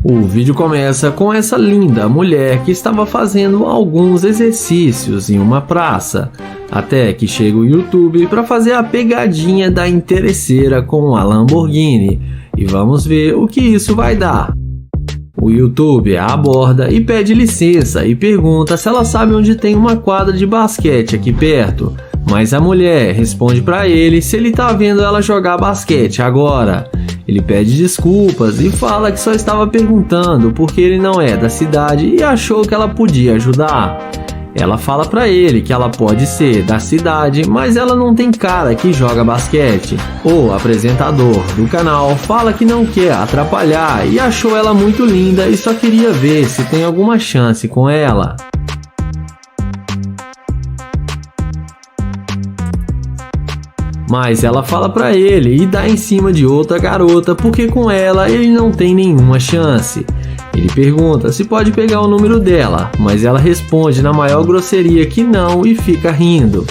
O vídeo começa com essa linda mulher que estava fazendo alguns exercícios em uma praça, até que chega o YouTube para fazer a pegadinha da interesseira com a Lamborghini, e vamos ver o que isso vai dar. O YouTube a aborda e pede licença e pergunta se ela sabe onde tem uma quadra de basquete aqui perto, mas a mulher responde para ele se ele tá vendo ela jogar basquete agora. Ele pede desculpas e fala que só estava perguntando porque ele não é da cidade e achou que ela podia ajudar. Ela fala pra ele que ela pode ser da cidade, mas ela não tem cara que joga basquete. O apresentador do canal fala que não quer atrapalhar e achou ela muito linda e só queria ver se tem alguma chance com ela. Mas ela fala pra ele e dá em cima de outra garota porque com ela ele não tem nenhuma chance. Ele pergunta se pode pegar o número dela, mas ela responde na maior grosseria que não e fica rindo.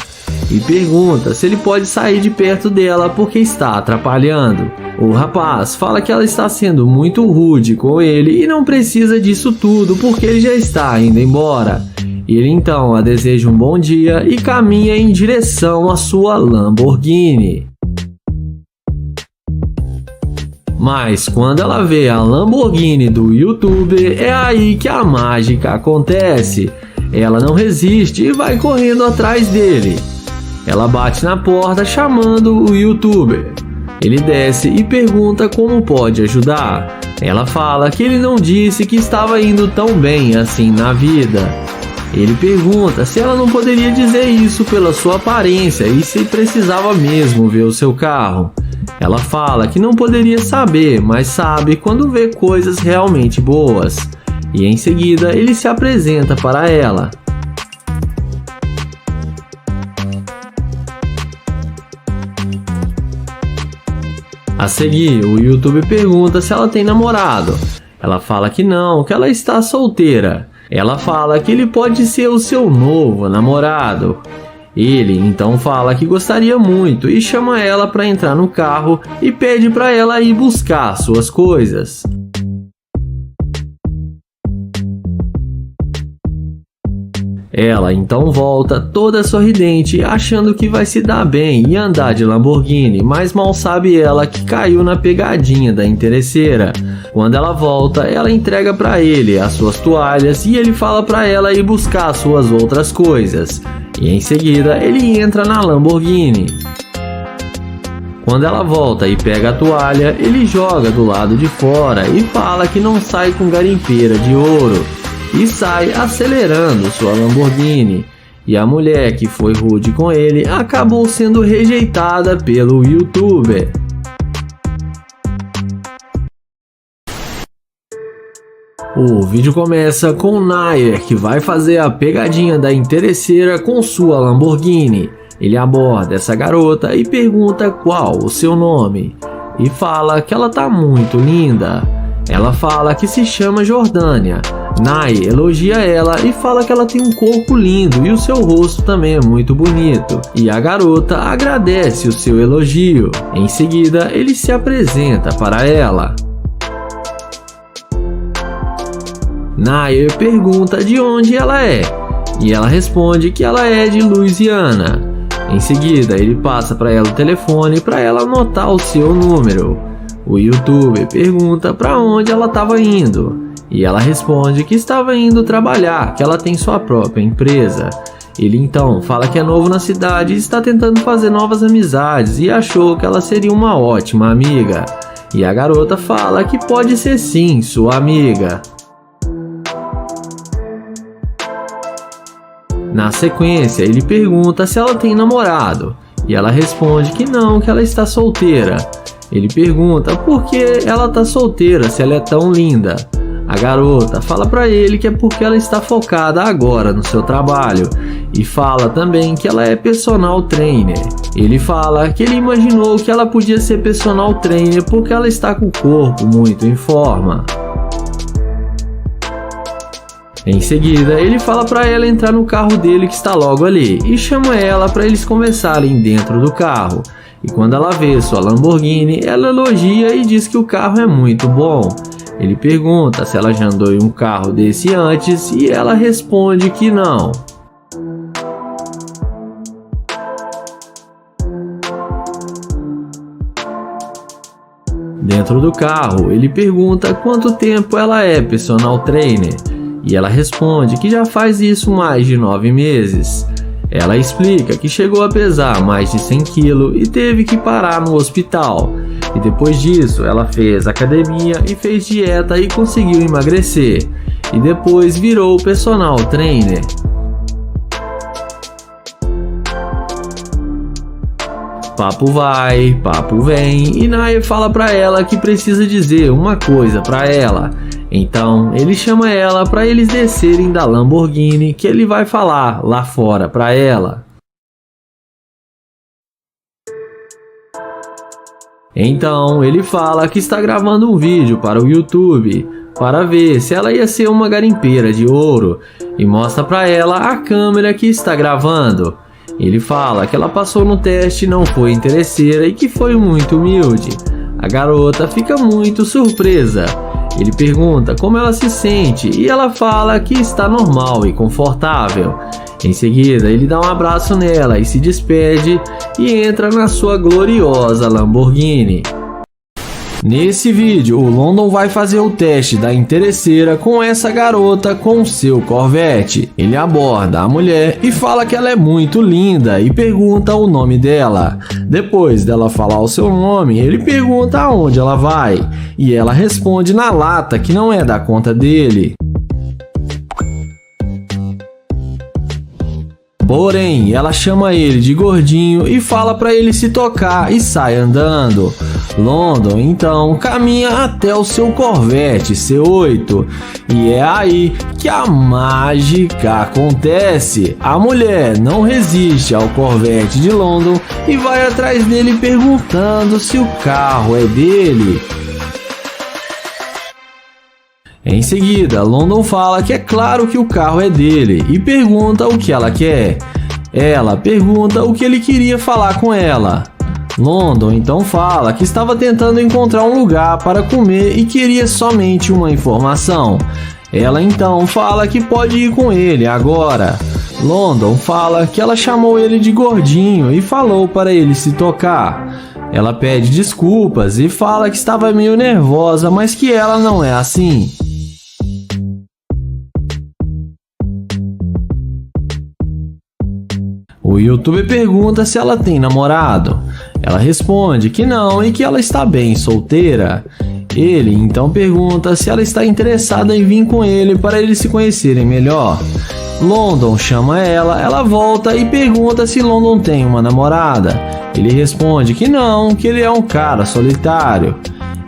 E pergunta se ele pode sair de perto dela porque está atrapalhando. O rapaz fala que ela está sendo muito rude com ele e não precisa disso tudo porque ele já está indo embora. Ele então a deseja um bom dia e caminha em direção à sua Lamborghini. Mas quando ela vê a Lamborghini do YouTube, é aí que a mágica acontece. Ela não resiste e vai correndo atrás dele. Ela bate na porta chamando o YouTuber. Ele desce e pergunta como pode ajudar. Ela fala que ele não disse que estava indo tão bem assim na vida. Ele pergunta se ela não poderia dizer isso pela sua aparência e se precisava mesmo ver o seu carro. Ela fala que não poderia saber, mas sabe quando vê coisas realmente boas. E em seguida ele se apresenta para ela. A seguir, o YouTube pergunta se ela tem namorado. Ela fala que não, que ela está solteira. Ela fala que ele pode ser o seu novo namorado. Ele então fala que gostaria muito e chama ela para entrar no carro e pede para ela ir buscar suas coisas. Ela então volta toda sorridente, achando que vai se dar bem e andar de Lamborghini, mas mal sabe ela que caiu na pegadinha da interesseira. Quando ela volta, ela entrega para ele as suas toalhas e ele fala para ela ir buscar suas outras coisas. E em seguida, ele entra na Lamborghini. Quando ela volta e pega a toalha, ele joga do lado de fora e fala que não sai com garimpeira de ouro. E sai acelerando sua Lamborghini. E a mulher que foi rude com ele acabou sendo rejeitada pelo YouTuber. O vídeo começa com Nair, que vai fazer a pegadinha da interesseira com sua Lamborghini. Ele aborda essa garota e pergunta qual o seu nome. E fala que ela tá muito linda. Ela fala que se chama Jordânia. Nair elogia ela e fala que ela tem um corpo lindo e o seu rosto também é muito bonito. E a garota agradece o seu elogio. Em seguida, ele se apresenta para ela. Nair pergunta de onde ela é, e ela responde que ela é de Louisiana. Em seguida, ele passa para ela o telefone para ela anotar o seu número. O YouTuber pergunta para onde ela estava indo, e ela responde que estava indo trabalhar, que ela tem sua própria empresa. Ele então fala que é novo na cidade e está tentando fazer novas amizades e achou que ela seria uma ótima amiga. E a garota fala que pode ser sim sua amiga. Na sequência, ele pergunta se ela tem namorado, e ela responde que não, que ela está solteira. Ele pergunta por que ela está solteira se ela é tão linda. A garota fala para ele que é porque ela está focada agora no seu trabalho, e fala também que ela é personal trainer. Ele fala que ele imaginou que ela podia ser personal trainer porque ela está com o corpo muito em forma. Em seguida, ele fala para ela entrar no carro dele que está logo ali e chama ela para eles conversarem dentro do carro. E quando ela vê sua Lamborghini, ela elogia e diz que o carro é muito bom. Ele pergunta se ela já andou em um carro desse antes e ela responde que não. Dentro do carro, ele pergunta quanto tempo ela é personal trainer e ela responde que já faz isso mais de 9 meses. Ela explica que chegou a pesar mais de 100 kg e teve que parar no hospital. E depois disso, ela fez academia e fez dieta e conseguiu emagrecer. E depois virou personal trainer. Papo vai, papo vem, e Naya fala pra ela que precisa dizer uma coisa pra ela. Então ele chama ela pra eles descerem da Lamborghini que ele vai falar lá fora pra ela. Então ele fala que está gravando um vídeo para o YouTube para ver se ela ia ser uma garimpeira de ouro e mostra pra ela a câmera que está gravando. Ele fala que ela passou no teste e não foi interesseira e que foi muito humilde. A garota fica muito surpresa. Ele pergunta como ela se sente e ela fala que está normal e confortável. Em seguida, ele dá um abraço nela e se despede e entra na sua gloriosa Lamborghini. Nesse vídeo, o London vai fazer o teste da interesseira com essa garota com seu Corvette. Ele aborda a mulher e fala que ela é muito linda e pergunta o nome dela. Depois dela falar o seu nome, ele pergunta aonde ela vai e ela responde na lata que não é da conta dele. Porém, ela chama ele de gordinho e fala para ele se tocar e sai andando. London então caminha até o seu Corvette C8 e é aí que a mágica acontece. A mulher não resiste ao Corvette de London e vai atrás dele perguntando se o carro é dele. Em seguida, London fala que é claro que o carro é dele e pergunta o que ela quer. Ela pergunta o que ele queria falar com ela. London então fala que estava tentando encontrar um lugar para comer e queria somente uma informação. Ela então fala que pode ir com ele agora. London fala que ela chamou ele de gordinho e falou para ele se tocar. Ela pede desculpas e fala que estava meio nervosa, mas que ela não é assim. O YouTuber pergunta se ela tem namorado. Ela responde que não e que ela está bem solteira. Ele então pergunta se ela está interessada em vir com ele para eles se conhecerem melhor. London chama ela volta e pergunta se London tem uma namorada. Ele responde que não, que ele é um cara solitário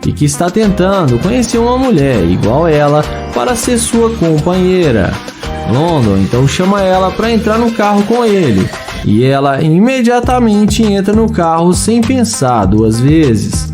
e que está tentando conhecer uma mulher igual ela para ser sua companheira. London então chama ela para entrar no carro com ele e ela imediatamente entra no carro sem pensar duas vezes.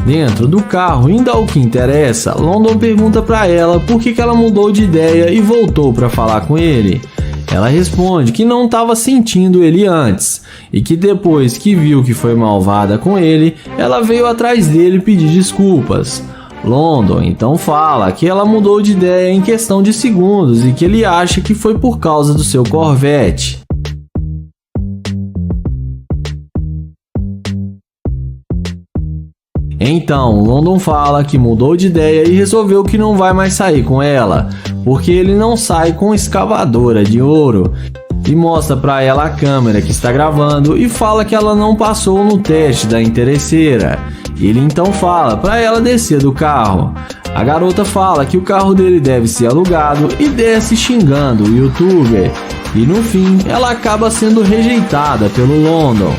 Dentro do carro, indo ao que interessa, London pergunta para ela por que ela mudou de ideia e voltou para falar com ele. Ela responde que não estava sentindo ele antes e que depois que viu que foi malvada com ele, ela veio atrás dele pedir desculpas. London então fala que ela mudou de ideia em questão de segundos e que ele acha que foi por causa do seu Corvette. Então, London fala que mudou de ideia e resolveu que não vai mais sair com ela, porque ele não sai com escavadora de ouro. E mostra para ela a câmera que está gravando e fala que ela não passou no teste da interesseira. Ele então fala para ela descer do carro. A garota fala que o carro dele deve ser alugado e desce xingando o YouTuber. E no fim, ela acaba sendo rejeitada pelo London.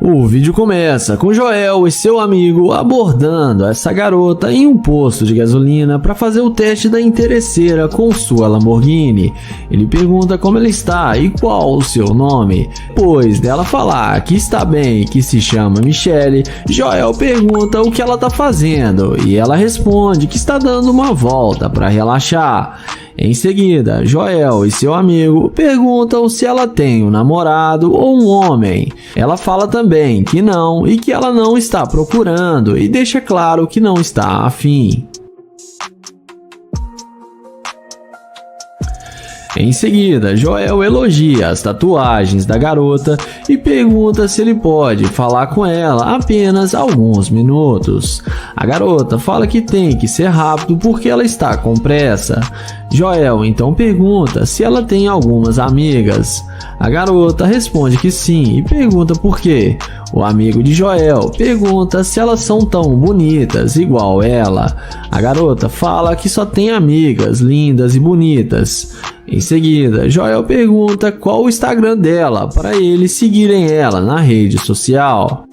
O vídeo começa com Joel e seu amigo abordando essa garota em um posto de gasolina para fazer o teste da interesseira com sua Lamborghini. Ele pergunta como ela está e qual o seu nome. Depois dela falar que está bem e que se chama Michelle, Joel pergunta o que ela está fazendo e ela responde que está dando uma volta para relaxar. Em seguida, Joel e seu amigo perguntam se ela tem um namorado ou um homem. Ela fala também que não e que ela não está procurando e deixa claro que não está afim. Em seguida, Joel elogia as tatuagens da garota e pergunta se ele pode falar com ela apenas alguns minutos. A garota fala que tem que ser rápido porque ela está com pressa. Joel então pergunta se ela tem algumas amigas. A garota responde que sim e pergunta por quê. O amigo de Joel pergunta se elas são tão bonitas igual ela. A garota fala que só tem amigas lindas e bonitas. Em seguida, Joel pergunta qual o Instagram dela para eles seguirem ela na rede social.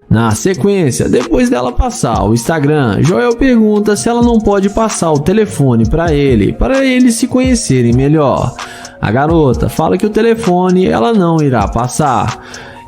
Na sequência, depois dela passar o Instagram, Joel pergunta se ela não pode passar o telefone para eles se conhecerem melhor. A garota fala que o telefone ela não irá passar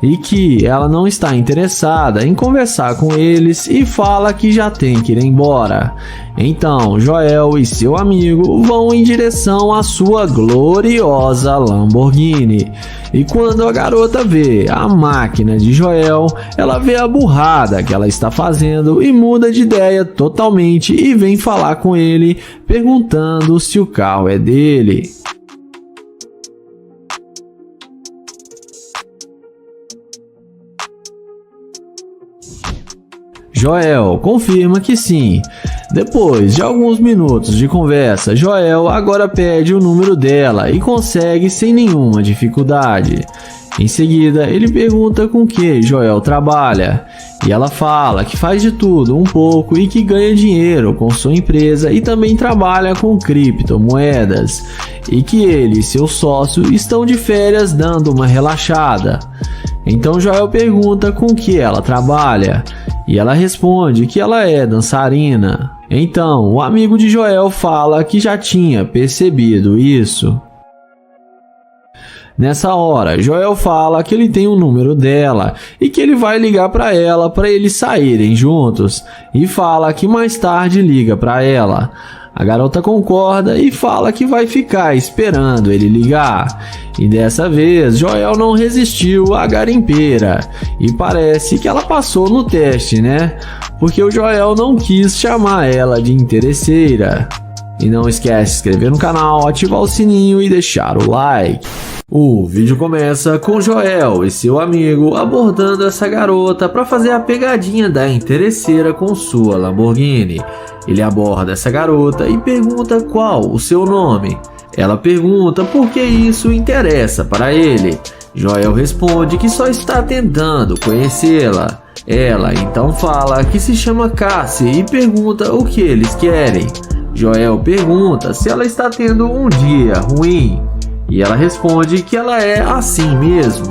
e que ela não está interessada em conversar com eles e fala que já tem que ir embora. Então, Joel e seu amigo vão em direção à sua gloriosa Lamborghini. E quando a garota vê a máquina de Joel, ela vê a burrada que ela está fazendo e muda de ideia totalmente e vem falar com ele, perguntando se o carro é dele. Joel confirma que sim. Depois de alguns minutos de conversa, Joel agora pede o número dela e consegue sem nenhuma dificuldade. Em seguida, ele pergunta com que Joel trabalha e ela fala que faz de tudo um pouco e que ganha dinheiro com sua empresa e também trabalha com criptomoedas e que ele e seu sócio estão de férias dando uma relaxada. Então Joel pergunta com que ela trabalha e ela responde que ela é dançarina. Então o amigo de Joel fala que já tinha percebido isso. Nessa hora, Joel fala que ele tem o número dela e que ele vai ligar para ela para eles saírem juntos e fala que mais tarde liga para ela. A garota concorda e fala que vai ficar esperando ele ligar. E dessa vez, Joel não resistiu à garimpeira. E parece que ela passou no teste, né? Porque o Joel não quis chamar ela de interesseira. E não esquece de se inscrever no canal, ativar o sininho e deixar o like. O vídeo começa com Joel e seu amigo abordando essa garota para fazer a pegadinha da interesseira com sua Lamborghini. Ele aborda essa garota e pergunta qual o seu nome. Ela pergunta por que isso interessa para ele. Joel responde que só está tentando conhecê-la. Ela então fala que se chama Cassie e pergunta o que eles querem. Joel pergunta se ela está tendo um dia ruim. E ela responde que ela é assim mesmo.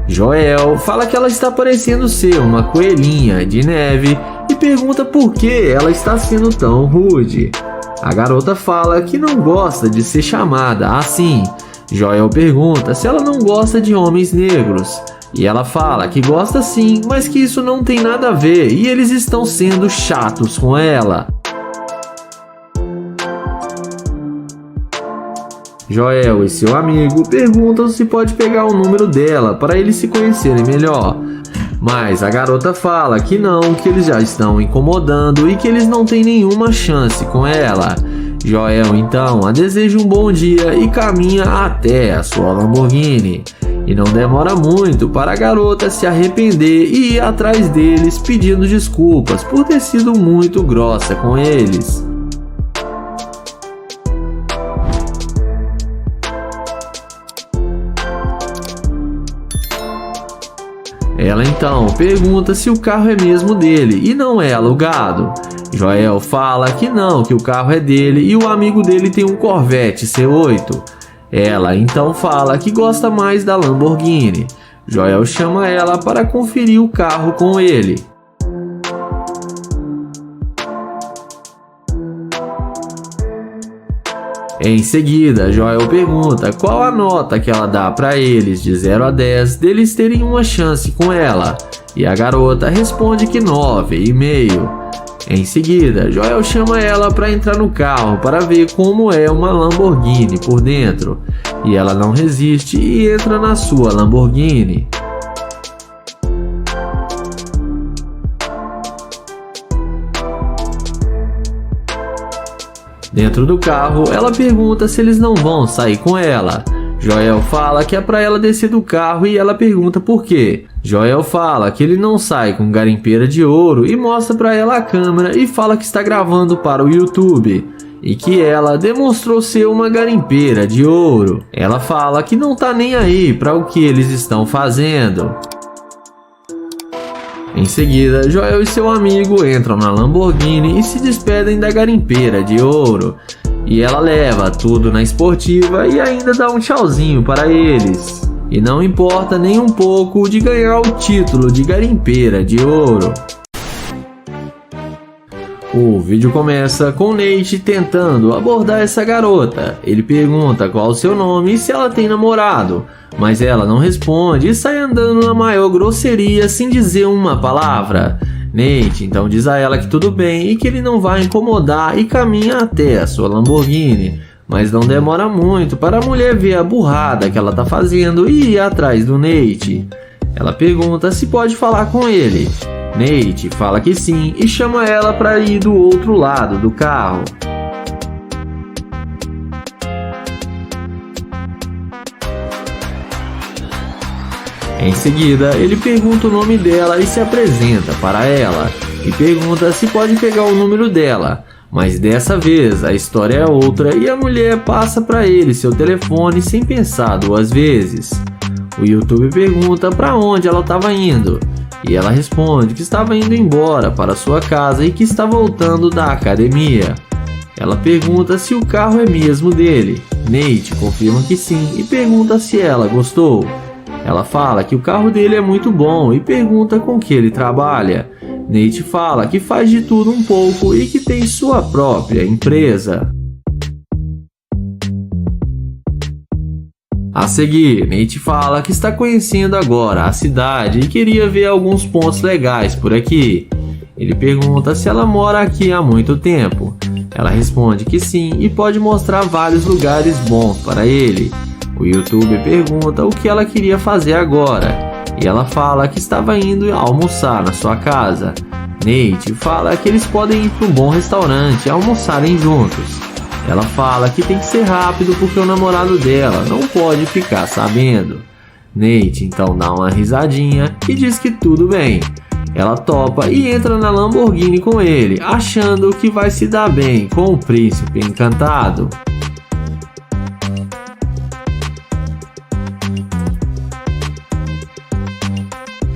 Joel fala que ela está parecendo ser uma coelhinha de neve e pergunta por que ela está sendo tão rude. A garota fala que não gosta de ser chamada assim. Joel pergunta se ela não gosta de homens negros. E ela fala que gosta sim, mas que isso não tem nada a ver e eles estão sendo chatos com ela. Joel e seu amigo perguntam se pode pegar o número dela para eles se conhecerem melhor. Mas a garota fala que não, que eles já estão incomodando e que eles não têm nenhuma chance com ela. Joel então a deseja um bom dia e caminha até a sua Lamborghini. E não demora muito para a garota se arrepender e ir atrás deles pedindo desculpas por ter sido muito grossa com eles. Ela então pergunta se o carro é mesmo dele e não é alugado. Joel fala que não, que o carro é dele e o amigo dele tem um Corvette C8. Ela então fala que gosta mais da Lamborghini. Joel chama ela para conferir o carro com ele. Em seguida, Joel pergunta qual a nota que ela dá para eles de 0 a 10 deles terem uma chance com ela. e a garota responde que 9,5. Em seguida, Joel chama ela para entrar no carro para ver como é uma Lamborghini por dentro, e ela não resiste e entra na sua Lamborghini. Dentro do carro, ela pergunta se eles não vão sair com ela. Joel fala que é para ela descer do carro e ela pergunta por quê. Joel fala que ele não sai com garimpeira de ouro e mostra para ela a câmera e fala que está gravando para o YouTube e que ela demonstrou ser uma garimpeira de ouro. Ela fala que não tá nem aí para o que eles estão fazendo. Em seguida, Joel e seu amigo entram na Lamborghini e se despedem da garimpeira de ouro. E ela leva tudo na esportiva e ainda dá um tchauzinho para eles. E não importa nem um pouco de ganhar o título de garimpeira de ouro. O vídeo começa com Nate tentando abordar essa garota. Ele pergunta qual o seu nome e se ela tem namorado, mas ela não responde e sai andando na maior grosseria sem dizer uma palavra. Nate então diz a ela que tudo bem e que ele não vai incomodar e caminha até a sua Lamborghini, mas não demora muito para a mulher ver a burrada que ela tá fazendo e ir atrás do Nate. Ela pergunta se pode falar com ele. Nate fala que sim e chama ela para ir do outro lado do carro. Em seguida, ele pergunta o nome dela e se apresenta para ela, e pergunta se pode pegar o número dela, mas dessa vez a história é outra e a mulher passa para ele seu telefone sem pensar duas vezes. O YouTube pergunta para onde ela estava indo, e ela responde que estava indo embora para sua casa e que está voltando da academia. Ela pergunta se o carro é mesmo dele. Nate confirma que sim e pergunta se ela gostou. Ela fala que o carro dele é muito bom e pergunta com que ele trabalha. Nate fala que faz de tudo um pouco e que tem sua própria empresa. A seguir, Nate fala que está conhecendo agora a cidade e queria ver alguns pontos legais por aqui. Ele pergunta se ela mora aqui há muito tempo. Ela responde que sim e pode mostrar vários lugares bons para ele. O YouTube pergunta o que ela queria fazer agora, e ela fala que estava indo almoçar na sua casa. Nate fala que eles podem ir para um bom restaurante e almoçarem juntos. Ela fala que tem que ser rápido porque o namorado dela não pode ficar sabendo. Nate então dá uma risadinha e diz que tudo bem. Ela topa e entra na Lamborghini com ele, achando que vai se dar bem com o príncipe encantado.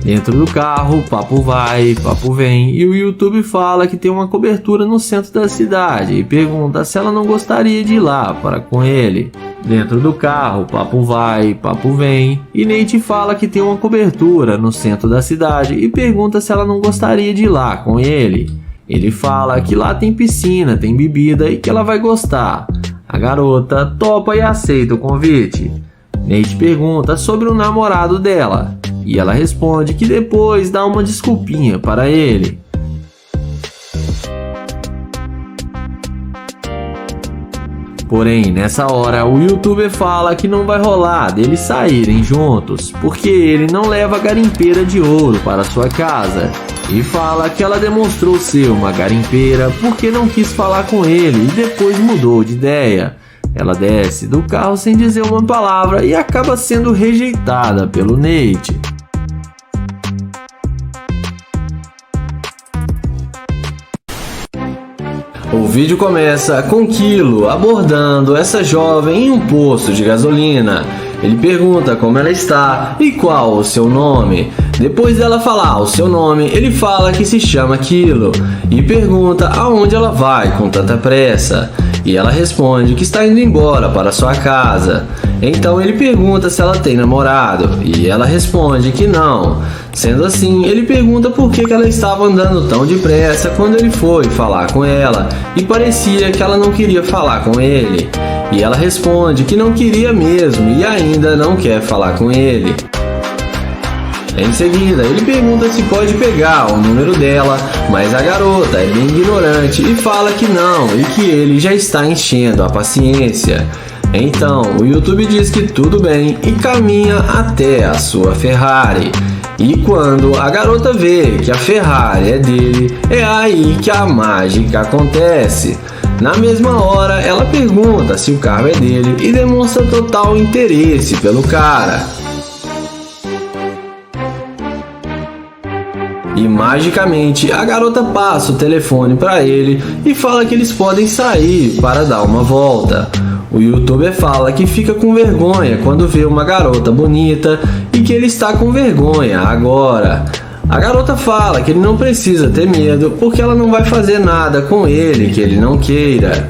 Dentro do carro, papo vai, papo vem, e o YouTube fala que tem uma cobertura no centro da cidade e pergunta se ela não gostaria de ir lá para com ele. Dentro do carro, papo vai, papo vem, e Nate fala que tem uma cobertura no centro da cidade e pergunta se ela não gostaria de ir lá com ele. Ele fala que lá tem piscina, tem bebida e que ela vai gostar. A garota topa e aceita o convite. Nate pergunta sobre o namorado dela. E ela responde que depois dá uma desculpinha para ele. Porém, nessa hora, o YouTuber fala que não vai rolar deles saírem juntos, porque ele não leva garimpeira de ouro para sua casa. E fala que ela demonstrou ser uma garimpeira porque não quis falar com ele e depois mudou de ideia. Ela desce do carro sem dizer uma palavra e acaba sendo rejeitada pelo Nate. O vídeo começa com Kilo abordando essa jovem em um posto de gasolina. Ele pergunta como ela está e qual o seu nome. Depois dela falar o seu nome, ele fala que se chama Kilo e pergunta aonde ela vai com tanta pressa. E ela responde que está indo embora para sua casa. Então ele pergunta se ela tem namorado e ela responde que não. Sendo assim, ele pergunta por que ela estava andando tão depressa quando ele foi falar com ela e parecia que ela não queria falar com ele. E ela responde que não queria mesmo e ainda não quer falar com ele. Em seguida, ele pergunta se pode pegar o número dela, mas a garota é bem ignorante e fala que não e que ele já está enchendo a paciência. Então, o YouTube diz que tudo bem e caminha até a sua Ferrari. E quando a garota vê que a Ferrari é dele, é aí que a mágica acontece. Na mesma hora, ela pergunta se o carro é dele e demonstra total interesse pelo cara. E magicamente a garota passa o telefone para ele e fala que eles podem sair para dar uma volta. O youtuber fala que fica com vergonha quando vê uma garota bonita e que ele está com vergonha agora. A garota fala que ele não precisa ter medo porque ela não vai fazer nada com ele que ele não queira.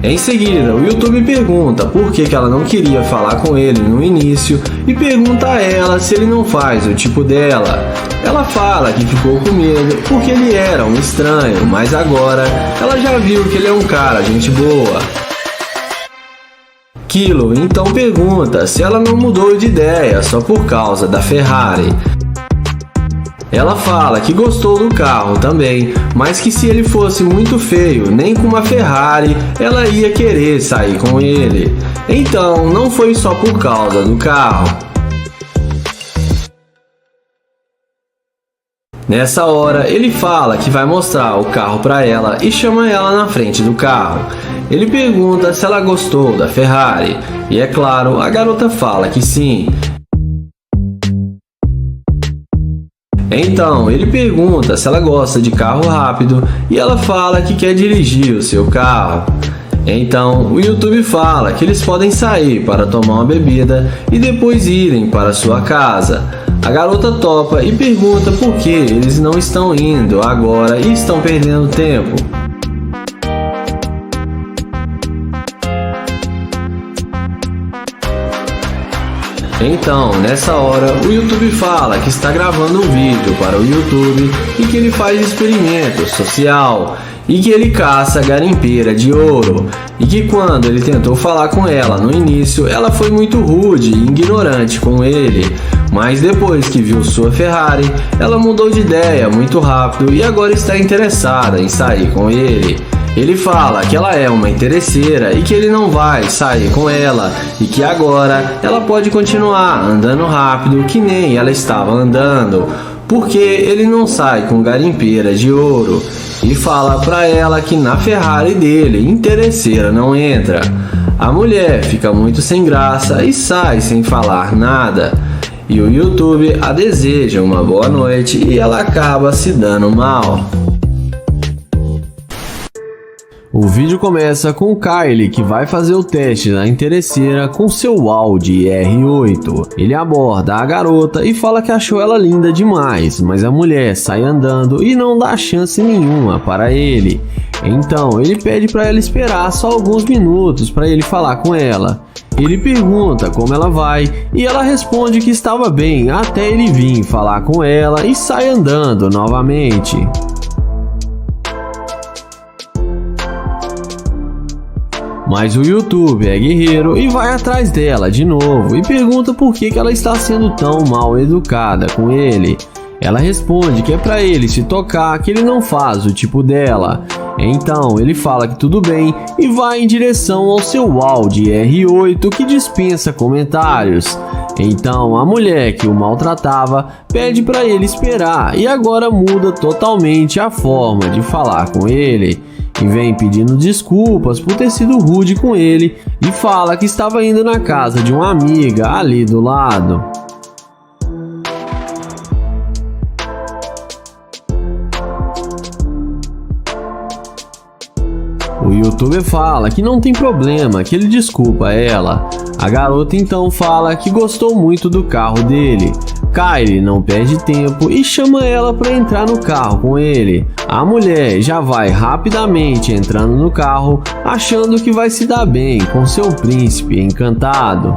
Em seguida, o YouTube pergunta por que ela não queria falar com ele no início e pergunta a ela se ele não faz o tipo dela. Ela fala que ficou com medo porque ele era um estranho, mas agora ela já viu que ele é um cara gente boa. Kilo então pergunta se ela não mudou de ideia só por causa da Ferrari. Ela fala que gostou do carro também, mas que se ele fosse muito feio, nem com uma Ferrari, ela ia querer sair com ele. Então, não foi só por causa do carro. Nessa hora, ele fala que vai mostrar o carro para ela e chama ela na frente do carro. Ele pergunta se ela gostou da Ferrari, e é claro, a garota fala que sim. Então, ele pergunta se ela gosta de carro rápido e ela fala que quer dirigir o seu carro. Então, o YouTube fala que eles podem sair para tomar uma bebida e depois irem para sua casa. A garota topa e pergunta por que eles não estão indo agora e estão perdendo tempo. Então, nessa hora, o YouTube fala que está gravando um vídeo para o YouTube e que ele faz experimento social e que ele caça garimpeira de ouro e que quando ele tentou falar com ela no início, ela foi muito rude e ignorante com ele, mas depois que viu sua Ferrari, ela mudou de ideia muito rápido e agora está interessada em sair com ele. Ele fala que ela é uma interesseira e que ele não vai sair com ela e que agora ela pode continuar andando rápido que nem ela estava andando, porque ele não sai com garimpeira de ouro. E fala pra ela que na Ferrari dele, interesseira não entra. A mulher fica muito sem graça e sai sem falar nada. E o YouTube a deseja uma boa noite e ela acaba se dando mal. O vídeo começa com o Kylie, que vai fazer o teste da interesseira com seu Audi R8. Ele aborda a garota e fala que achou ela linda demais, mas a mulher sai andando e não dá chance nenhuma para ele. Então ele pede para ela esperar só alguns minutos para ele falar com ela. Ele pergunta como ela vai e ela responde que estava bem até ele vir falar com ela e sai andando novamente. Mas o YouTube é guerreiro e vai atrás dela de novo e pergunta por que ela está sendo tão mal educada com ele. Ela responde que é para ele se tocar, que ele não faz o tipo dela. Então ele fala que tudo bem e vai em direção ao seu Audi R8 que dispensa comentários. Então a mulher que o maltratava pede para ele esperar e agora muda totalmente a forma de falar com ele. E vem pedindo desculpas por ter sido rude com ele e fala que estava indo na casa de uma amiga ali do lado. O youtuber fala que não tem problema, que ele desculpa ela. A garota então fala que gostou muito do carro dele. Kylie não perde tempo e chama ela para entrar no carro com ele. A mulher já vai rapidamente entrando no carro, achando que vai se dar bem com seu príncipe encantado.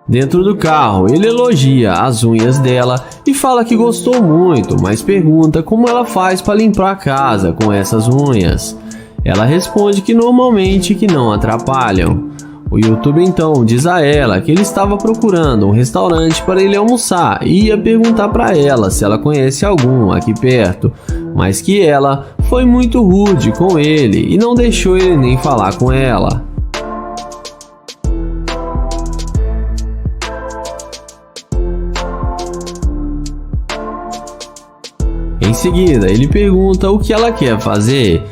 Dentro do carro, ele elogia as unhas dela e fala que gostou muito, mas pergunta como ela faz para limpar a casa com essas unhas. Ela responde que normalmente que não atrapalham. O YouTube então diz a ela que ele estava procurando um restaurante para ele almoçar e ia perguntar para ela se ela conhece algum aqui perto, mas que ela foi muito rude com ele e não deixou ele nem falar com ela. Em seguida, ele pergunta o que ela quer fazer.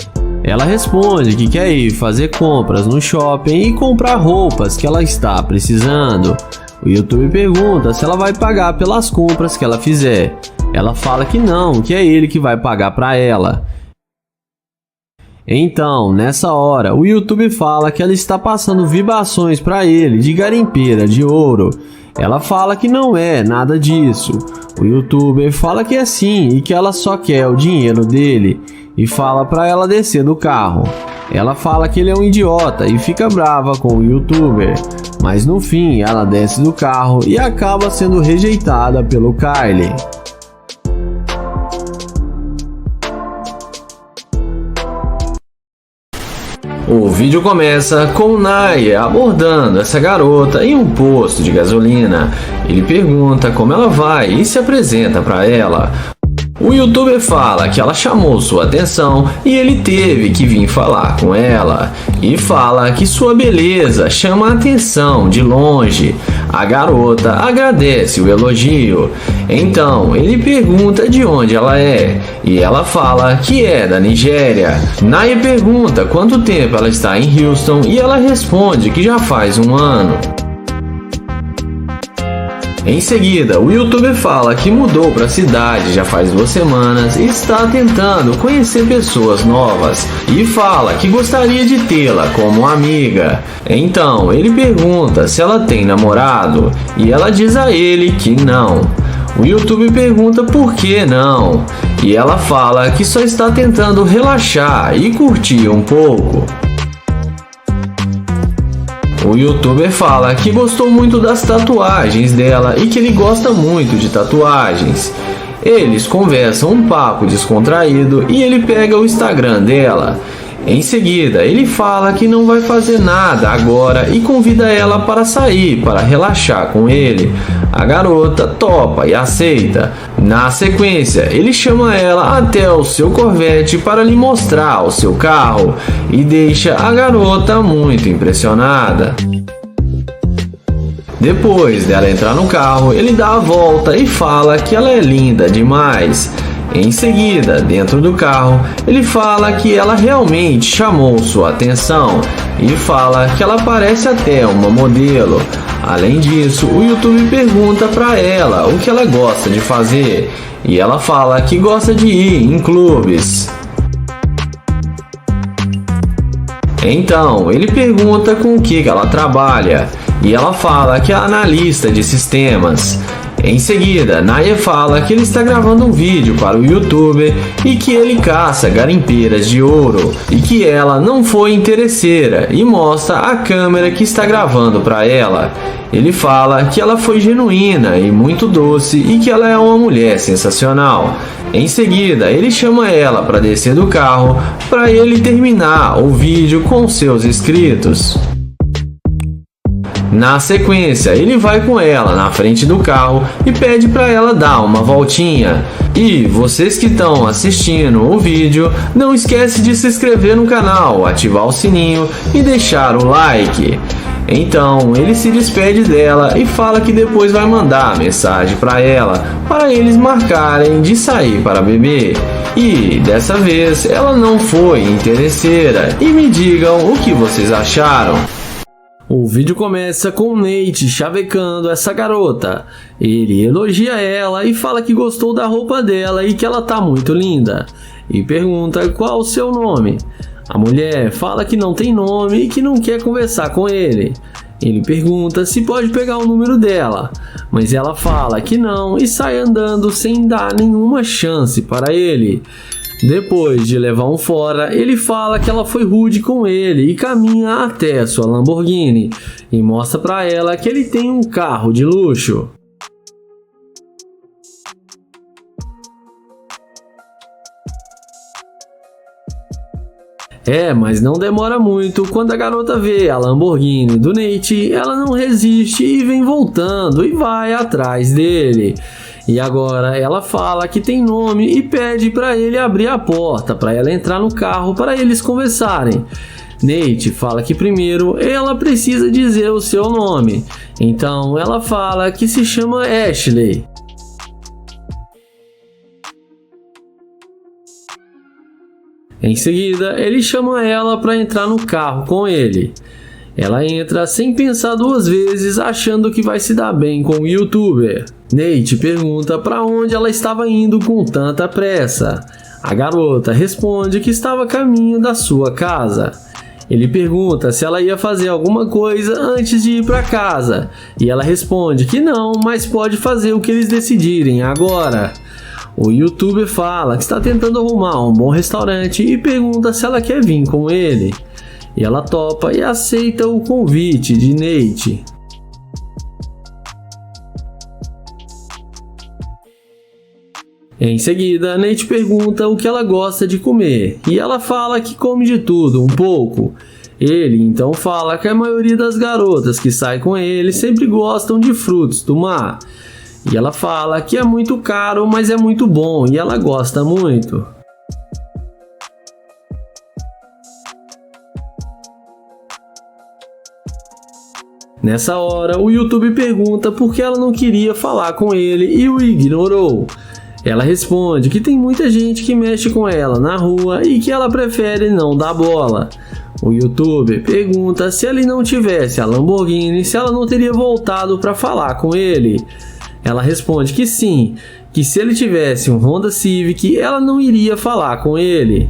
Ela responde que quer ir fazer compras no shopping e comprar roupas que ela está precisando. O YouTube pergunta se ela vai pagar pelas compras que ela fizer. Ela fala que não, que é ele que vai pagar para ela. Então, nessa hora, o YouTube fala que ela está passando vibrações para ele de garimpeira de ouro. Ela fala que não é nada disso. O YouTuber fala que é sim e que ela só quer o dinheiro dele e fala para ela descer do carro. Ela fala que ele é um idiota e fica brava com o YouTuber, mas no fim ela desce do carro e acaba sendo rejeitada pelo Kylie. O vídeo começa com Naya abordando essa garota em um posto de gasolina. Ele pergunta como ela vai e se apresenta para ela. O YouTuber fala que ela chamou sua atenção e ele teve que vir falar com ela. E fala que sua beleza chama a atenção de longe. A garota agradece o elogio. Então ele pergunta de onde ela é e ela fala que é da Nigéria. Naya pergunta quanto tempo ela está em Houston e ela responde que já faz um ano. Em seguida, o YouTuber fala que mudou para a cidade já faz 2 semanas e está tentando conhecer pessoas novas e fala que gostaria de tê-la como amiga. Então, ele pergunta se ela tem namorado e ela diz a ele que não. O YouTube pergunta por que não e ela fala que só está tentando relaxar e curtir um pouco. O YouTuber fala que gostou muito das tatuagens dela e que ele gosta muito de tatuagens. Eles conversam um papo descontraído e ele pega o Instagram dela. Em seguida, ele fala que não vai fazer nada agora e convida ela para sair para relaxar com ele. A garota topa e aceita. Na sequência, ele chama ela até o seu Corvette para lhe mostrar o seu carro e deixa a garota muito impressionada. Depois dela entrar no carro, ele dá a volta e fala que ela é linda demais. Em seguida, dentro do carro, ele fala que ela realmente chamou sua atenção e fala que ela parece até uma modelo. Além disso, o YouTube pergunta para ela o que ela gosta de fazer e ela fala que gosta de ir em clubes. Então, ele pergunta com o que ela trabalha e ela fala que é analista de sistemas. Em seguida, Naya fala que ele está gravando um vídeo para o YouTuber e que ele caça garimpeiras de ouro e que ela não foi interesseira e mostra a câmera que está gravando para ela. Ele fala que ela foi genuína e muito doce e que ela é uma mulher sensacional. Em seguida, ele chama ela para descer do carro para ele terminar o vídeo com seus inscritos. Na sequência, ele vai com ela na frente do carro e pede para ela dar uma voltinha. E vocês que estão assistindo o vídeo, não esquece de se inscrever no canal, ativar o sininho e deixar o like. Então, ele se despede dela e fala que depois vai mandar mensagem para ela, para eles marcarem de sair para beber. E dessa vez, ela não foi interesseira. E me digam o que vocês acharam. O vídeo começa com Nate chavecando essa garota. Ele elogia ela e fala que gostou da roupa dela e que ela tá muito linda. E pergunta qual o seu nome. A mulher fala que não tem nome e que não quer conversar com ele. Ele pergunta se pode pegar o número dela, mas ela fala que não e sai andando sem dar nenhuma chance para ele. Depois de levar um fora, ele fala que ela foi rude com ele e caminha até sua Lamborghini e mostra pra ela que ele tem um carro de luxo. Mas não demora muito. Quando a garota vê a Lamborghini do Nate, ela não resiste e vem voltando e vai atrás dele. E agora ela fala que tem nome e pede para ele abrir a porta para ela entrar no carro para eles conversarem. Nate fala que primeiro ela precisa dizer o seu nome. Então ela fala que se chama Ashley. Em seguida, ele chama ela para entrar no carro com ele. Ela entra sem pensar duas vezes, achando que vai se dar bem com o youtuber. Nate pergunta para onde ela estava indo com tanta pressa. A garota responde que estava a caminho da sua casa. Ele pergunta se ela ia fazer alguma coisa antes de ir para casa. E ela responde que não, mas pode fazer o que eles decidirem agora. O youtuber fala que está tentando arrumar um bom restaurante e pergunta se ela quer vir com ele. E ela topa e aceita o convite de Nate. Em seguida, Nate pergunta o que ela gosta de comer e ela fala que come de tudo um pouco. Ele então fala que a maioria das garotas que saem com ele sempre gostam de frutos do mar. E ela fala que é muito caro, mas é muito bom e ela gosta muito. Nessa hora, o YouTube pergunta por que ela não queria falar com ele e o ignorou. Ela responde que tem muita gente que mexe com ela na rua e que ela prefere não dar bola. O YouTube pergunta se ele não tivesse a Lamborghini, se ela não teria voltado para falar com ele. Ela responde que sim, que se ele tivesse um Honda Civic, ela não iria falar com ele.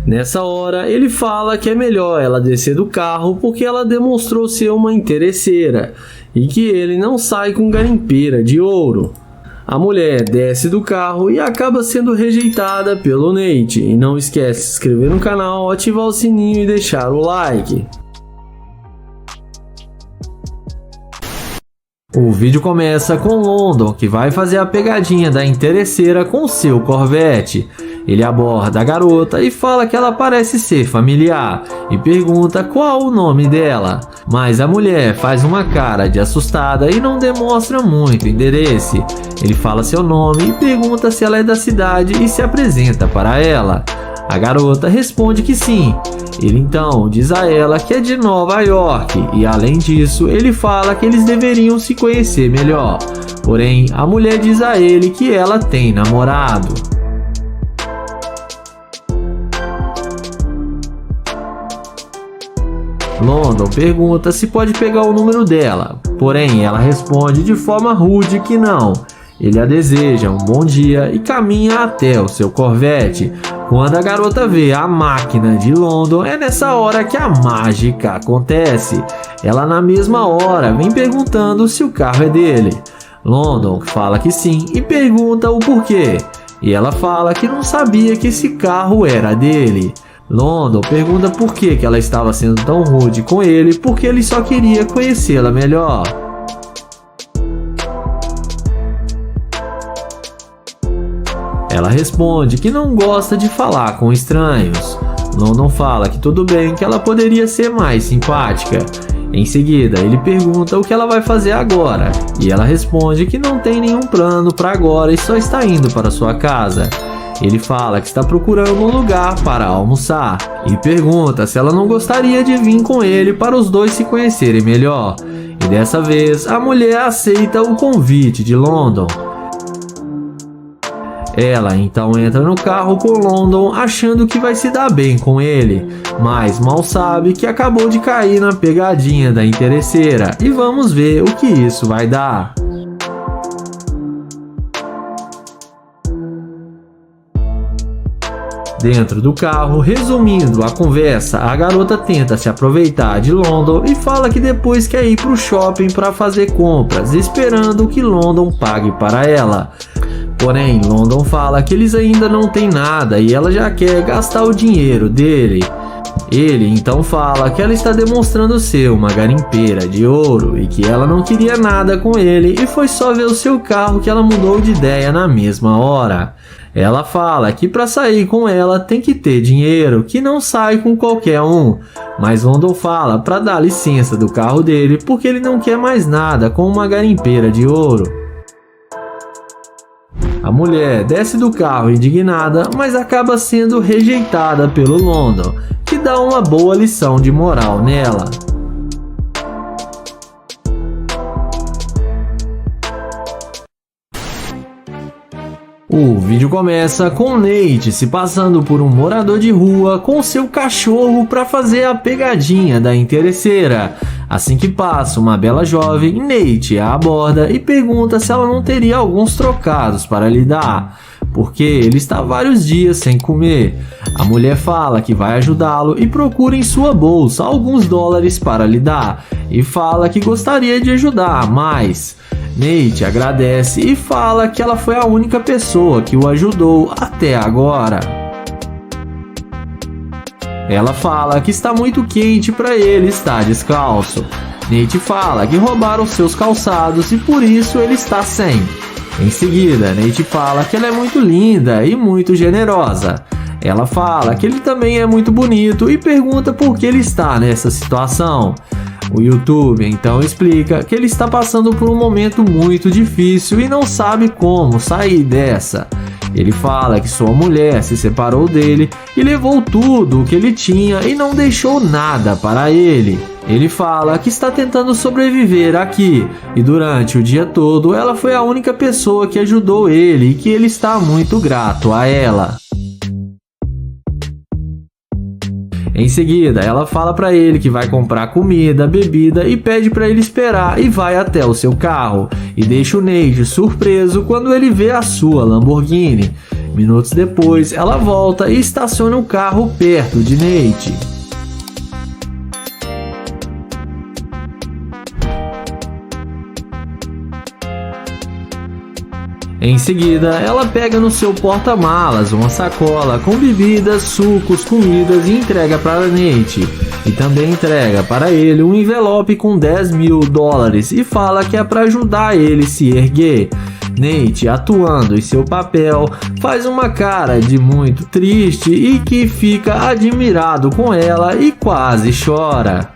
Nessa hora, ele fala que é melhor ela descer do carro porque ela demonstrou ser uma interesseira e que ele não sai com garimpeira de ouro. A mulher desce do carro e acaba sendo rejeitada pelo Nate. E não esquece de se inscrever no canal, ativar o sininho e deixar o like. O vídeo começa com London, que vai fazer a pegadinha da interesseira com seu Corvette. Ele aborda a garota e fala que ela parece ser familiar e pergunta qual o nome dela. Mas a mulher faz uma cara de assustada e não demonstra muito interesse. Ele fala seu nome e pergunta se ela é da cidade e se apresenta para ela. A garota responde que sim. Ele então diz a ela que é de Nova York e além disso ele fala que eles deveriam se conhecer melhor. Porém, a mulher diz a ele que ela tem namorado. London pergunta se pode pegar o número dela, porém ela responde de forma rude que não. Ele a deseja um bom dia e caminha até o seu Corvette. Quando a garota vê a máquina de London, é nessa hora que a mágica acontece. Ela na mesma hora vem perguntando se o carro é dele. London fala que sim e pergunta o porquê. E ela fala que não sabia que esse carro era dele. London pergunta por que ela estava sendo tão rude com ele, porque ele só queria conhecê-la melhor. Ela responde que não gosta de falar com estranhos. London fala que tudo bem, que ela poderia ser mais simpática. Em seguida, ele pergunta o que ela vai fazer agora, e ela responde que não tem nenhum plano para agora e só está indo para sua casa. Ele fala que está procurando um lugar para almoçar e pergunta se ela não gostaria de vir com ele para os dois se conhecerem melhor. E dessa vez, a mulher aceita o convite de London. Ela então entra no carro com London achando que vai se dar bem com ele, mas mal sabe que acabou de cair na pegadinha da interesseira e vamos ver o que isso vai dar. Dentro do carro, resumindo a conversa, a garota tenta se aproveitar de London e fala que depois quer ir para o shopping para fazer compras, esperando que London pague para ela. Porém, London fala que eles ainda não têm nada e ela já quer gastar o dinheiro dele. Ele então fala que ela está demonstrando ser uma garimpeira de ouro e que ela não queria nada com ele e foi só ver o seu carro que ela mudou de ideia na mesma hora. Ela fala que para sair com ela tem que ter dinheiro, que não sai com qualquer um. Mas London fala para dar licença do carro dele porque ele não quer mais nada com uma garimpeira de ouro. A mulher desce do carro indignada, mas acaba sendo rejeitada pelo London, que dá uma boa lição de moral nela. O vídeo começa com Nate se passando por um morador de rua com seu cachorro para fazer a pegadinha da interesseira. Assim que passa uma bela jovem, Nate a aborda e pergunta se ela não teria alguns trocados para lhe dar, porque ele está vários dias sem comer. A mulher fala que vai ajudá-lo e procura em sua bolsa alguns dólares para lhe dar, e fala que gostaria de ajudar mais. Nate agradece e fala que ela foi a única pessoa que o ajudou até agora. Ela fala que está muito quente para ele estar descalço. Nate fala que roubaram seus calçados e por isso ele está sem. Em seguida, Nate fala que ela é muito linda e muito generosa. Ela fala que ele também é muito bonito e pergunta por que ele está nessa situação. O YouTube então explica que ele está passando por um momento muito difícil e não sabe como sair dessa. Ele fala que sua mulher se separou dele e levou tudo o que ele tinha e não deixou nada para ele. Ele fala que está tentando sobreviver aqui e durante o dia todo ela foi a única pessoa que ajudou ele e que ele está muito grato a ela. Em seguida, ela fala para ele que vai comprar comida, bebida e pede para ele esperar e vai até o seu carro e deixa o Nate surpreso quando ele vê a sua Lamborghini. Minutos depois, ela volta e estaciona o carro perto de Nate. Em seguida, ela pega no seu porta-malas uma sacola com bebidas, sucos, comidas e entrega para Nate. E também entrega para ele um envelope com $10.000 e fala que é para ajudar ele se erguer. Nate, atuando em seu papel, faz uma cara de muito triste e que fica admirado com ela e quase chora.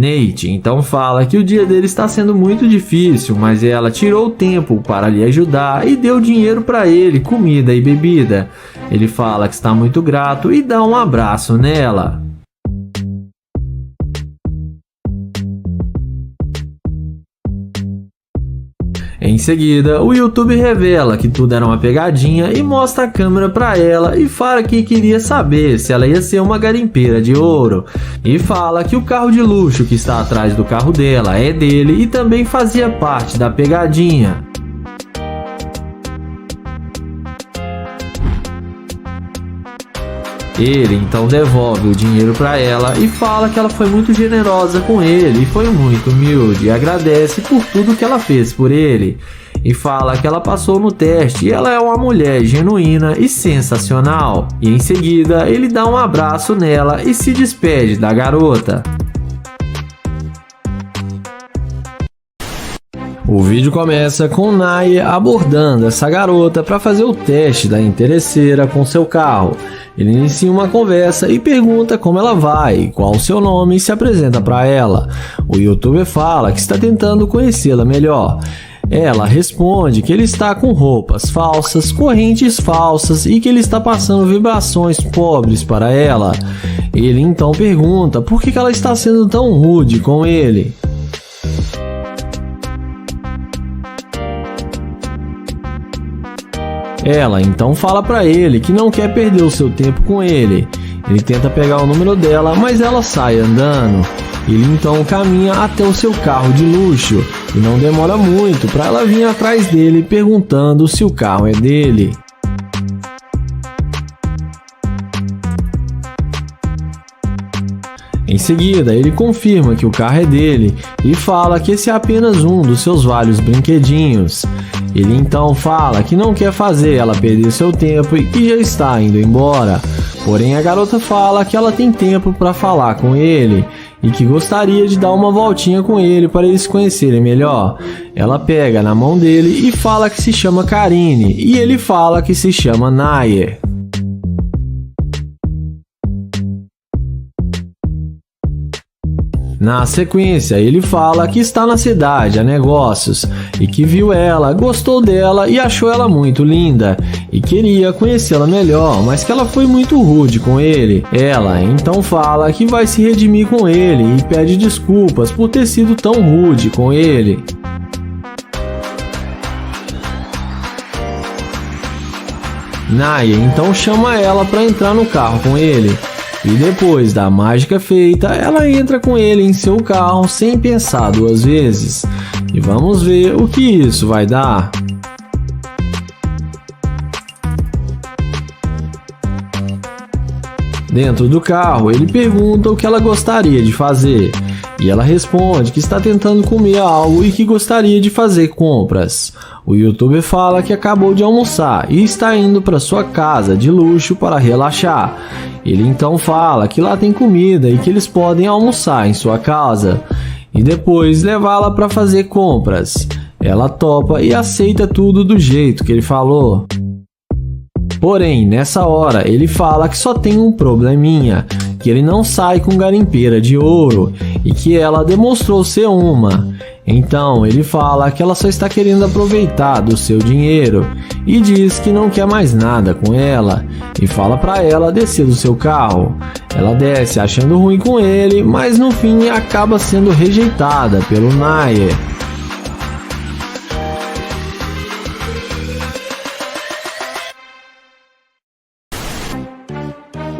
Nate então fala que o dia dele está sendo muito difícil, mas ela tirou o tempo para lhe ajudar e deu dinheiro para ele, comida e bebida. Ele fala que está muito grato e dá um abraço nela. Em seguida, o YouTube revela que tudo era uma pegadinha e mostra a câmera para ela e fala que queria saber se ela ia ser uma garimpeira de ouro. E fala que o carro de luxo que está atrás do carro dela é dele e também fazia parte da pegadinha. Ele então devolve o dinheiro para ela e fala que ela foi muito generosa com ele e foi muito humilde e agradece por tudo que ela fez por ele. E fala que ela passou no teste e ela é uma mulher genuína e sensacional. E em seguida ele dá um abraço nela e se despede da garota. O vídeo começa com Naya abordando essa garota para fazer o teste da interesseira com seu carro. Ele inicia uma conversa e pergunta como ela vai, qual o seu nome e se apresenta para ela. O youtuber fala que está tentando conhecê-la melhor. Ela responde que ele está com roupas falsas, correntes falsas e que ele está passando vibrações pobres para ela. Ele então pergunta por que ela está sendo tão rude com ele. Ela então fala para ele que não quer perder o seu tempo com ele. Ele tenta pegar o número dela, mas ela sai andando. Ele então caminha até o seu carro de luxo e não demora muito para ela vir atrás dele perguntando se o carro é dele. Em Em seguida, ele confirma que o carro é dele e fala que esse é apenas um dos seus vários brinquedinhos. Ele então fala que não quer fazer ela perder seu tempo e que já está indo embora. Porém, a garota fala que ela tem tempo para falar com ele e que gostaria de dar uma voltinha com ele para eles se conhecerem melhor. Ela pega na mão dele e fala que se chama Karine e ele fala que se chama Nayer. Na sequência, ele fala que está na cidade a negócios e que viu ela, gostou dela e achou ela muito linda e queria conhecê-la melhor, mas que ela foi muito rude com ele. Ela então fala que vai se redimir com ele e pede desculpas por ter sido tão rude com ele. Nayer então chama ela para entrar no carro com ele. E depois da mágica feita, ela entra com ele em seu carro sem pensar duas vezes. E vamos ver o que isso vai dar. Dentro do carro, ele pergunta o que ela gostaria de fazer. E ela responde que está tentando comer algo e que gostaria de fazer compras. O youtuber fala que acabou de almoçar e está indo para sua casa de luxo para relaxar. Ele então fala que lá tem comida e que eles podem almoçar em sua casa e depois levá-la para fazer compras. Ela topa e aceita tudo do jeito que ele falou. Porém, nessa hora, ele fala que só tem um probleminha, que ele não sai com garimpeira de ouro e que ela demonstrou ser uma. Então, ele fala que ela só está querendo aproveitar do seu dinheiro e diz que não quer mais nada com ela e fala para ela descer do seu carro. Ela desce achando ruim com ele, mas no fim acaba sendo rejeitada pelo Nayer.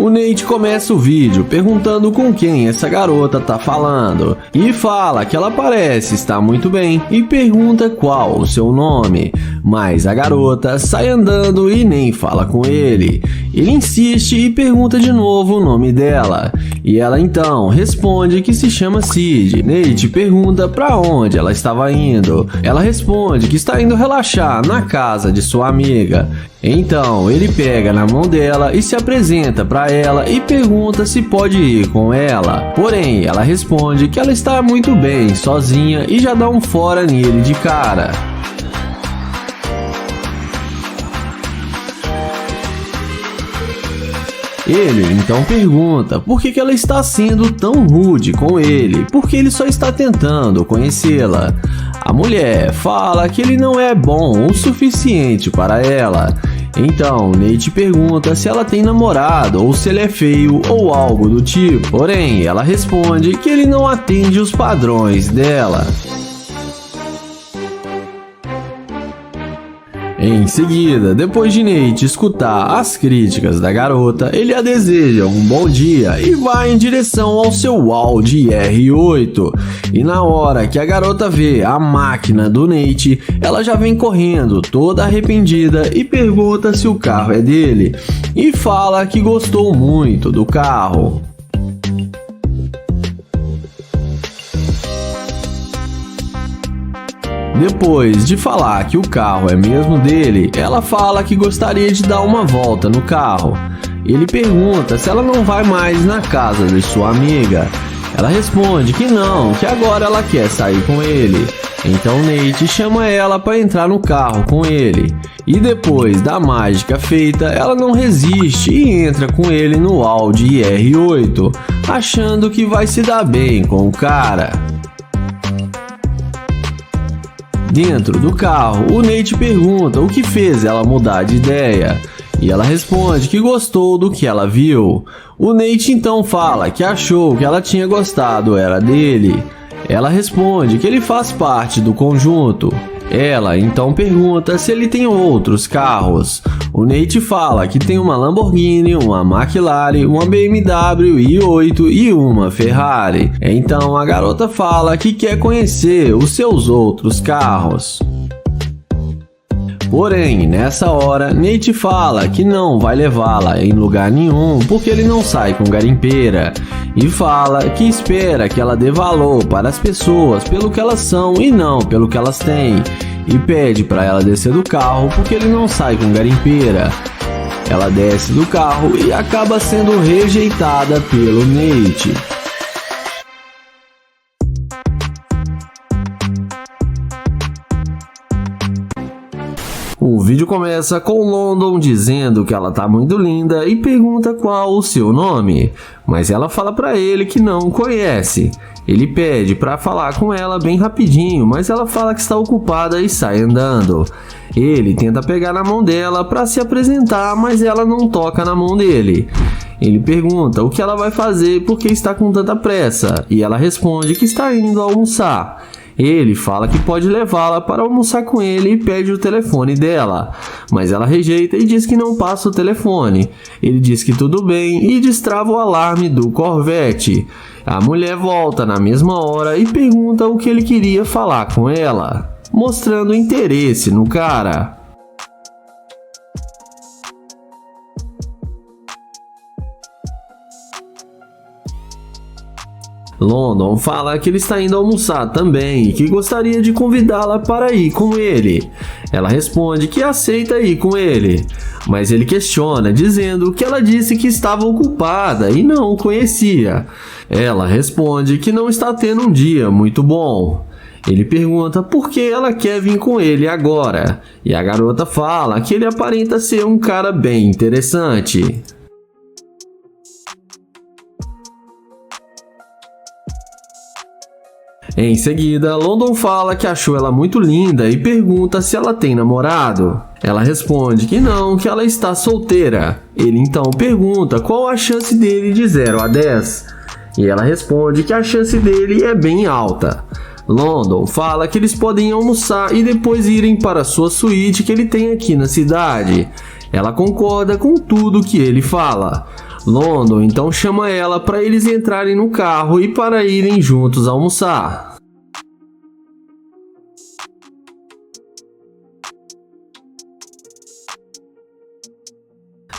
O Nate começa o vídeo perguntando com quem essa garota tá falando e fala que ela parece estar muito bem e pergunta qual o seu nome, mas a garota sai andando e nem fala com ele. Ele insiste e pergunta de novo o nome dela e ela então responde que se chama Cid. Nate pergunta para onde ela estava indo. Ela responde que está indo relaxar na casa de sua amiga. Então ele pega na mão dela e se apresenta para ela e pergunta se pode ir com ela. Porém, ela responde que ela está muito bem sozinha e já dá um fora nele de cara. Ele então pergunta por que ela está sendo tão rude com ele, porque ele só está tentando conhecê-la. A mulher fala que ele não é bom o suficiente para ela. Então, Nate pergunta se ela tem namorado ou se ele é feio ou algo do tipo. Porém, ela responde que ele não atende os padrões dela. Em seguida, depois de Nate escutar as críticas da garota, ele a deseja um bom dia e vai em direção ao seu Audi R8. E na hora que a garota vê a máquina do Nate, ela já vem correndo, toda arrependida, e pergunta se o carro é dele. E fala que gostou muito do carro. Depois de falar que o carro é mesmo dele, ela fala que gostaria de dar uma volta no carro. Ele pergunta se ela não vai mais na casa de sua amiga. Ela responde que não, que agora ela quer sair com ele. Então Nate chama ela para entrar no carro com ele. E depois da mágica feita, ela não resiste e entra com ele no Audi R8, achando que vai se dar bem com o cara. Dentro do carro, o Nate pergunta o que fez ela mudar de ideia. E ela responde que gostou do que ela viu. O Nate então fala que achou que ela tinha gostado era dele. Ela responde que ele faz parte do conjunto. Ela então pergunta se ele tem outros carros. O Nate fala que tem uma Lamborghini, uma McLaren, uma BMW i8 e uma Ferrari. Então a garota fala que quer conhecer os seus outros carros. Porém, nessa hora, Nate fala que não vai levá-la em lugar nenhum porque ele não sai com garimpeira e fala que espera que ela dê valor para as pessoas pelo que elas são e não pelo que elas têm, e pede para ela descer do carro porque ele não sai com garimpeira. Ela desce do carro e acaba sendo rejeitada pelo Nate. O vídeo começa com London dizendo que ela tá muito linda e pergunta qual o seu nome, mas ela fala pra ele que não conhece. Ele pede pra falar com ela bem rapidinho, mas ela fala que está ocupada e sai andando. Ele tenta pegar na mão dela pra se apresentar, mas ela não toca na mão dele. Ele pergunta o que ela vai fazer porque está com tanta pressa, e ela responde que está indo almoçar. Ele fala que pode levá-la para almoçar com ele e pede o telefone dela, mas ela rejeita e diz que não passa o telefone. Ele diz que tudo bem e destrava o alarme do Corvette. A mulher volta na mesma hora e pergunta o que ele queria falar com ela, mostrando interesse no cara. London fala que ele está indo almoçar também e que gostaria de convidá-la para ir com ele. Ela responde que aceita ir com ele, mas ele questiona, dizendo que ela disse que estava ocupada e não o conhecia. Ela responde que não está tendo um dia muito bom. Ele pergunta por que ela quer vir com ele agora, e a garota fala que ele aparenta ser um cara bem interessante. Em seguida, London fala que achou ela muito linda e pergunta se ela tem namorado. Ela responde que não, que ela está solteira. Ele então pergunta qual a chance dele de 0 a 10. E ela responde que a chance dele é bem alta. London fala que eles podem almoçar e depois irem para sua suíte que ele tem aqui na cidade. Ela concorda com tudo que ele fala. London então chama ela para eles entrarem no carro e para irem juntos almoçar.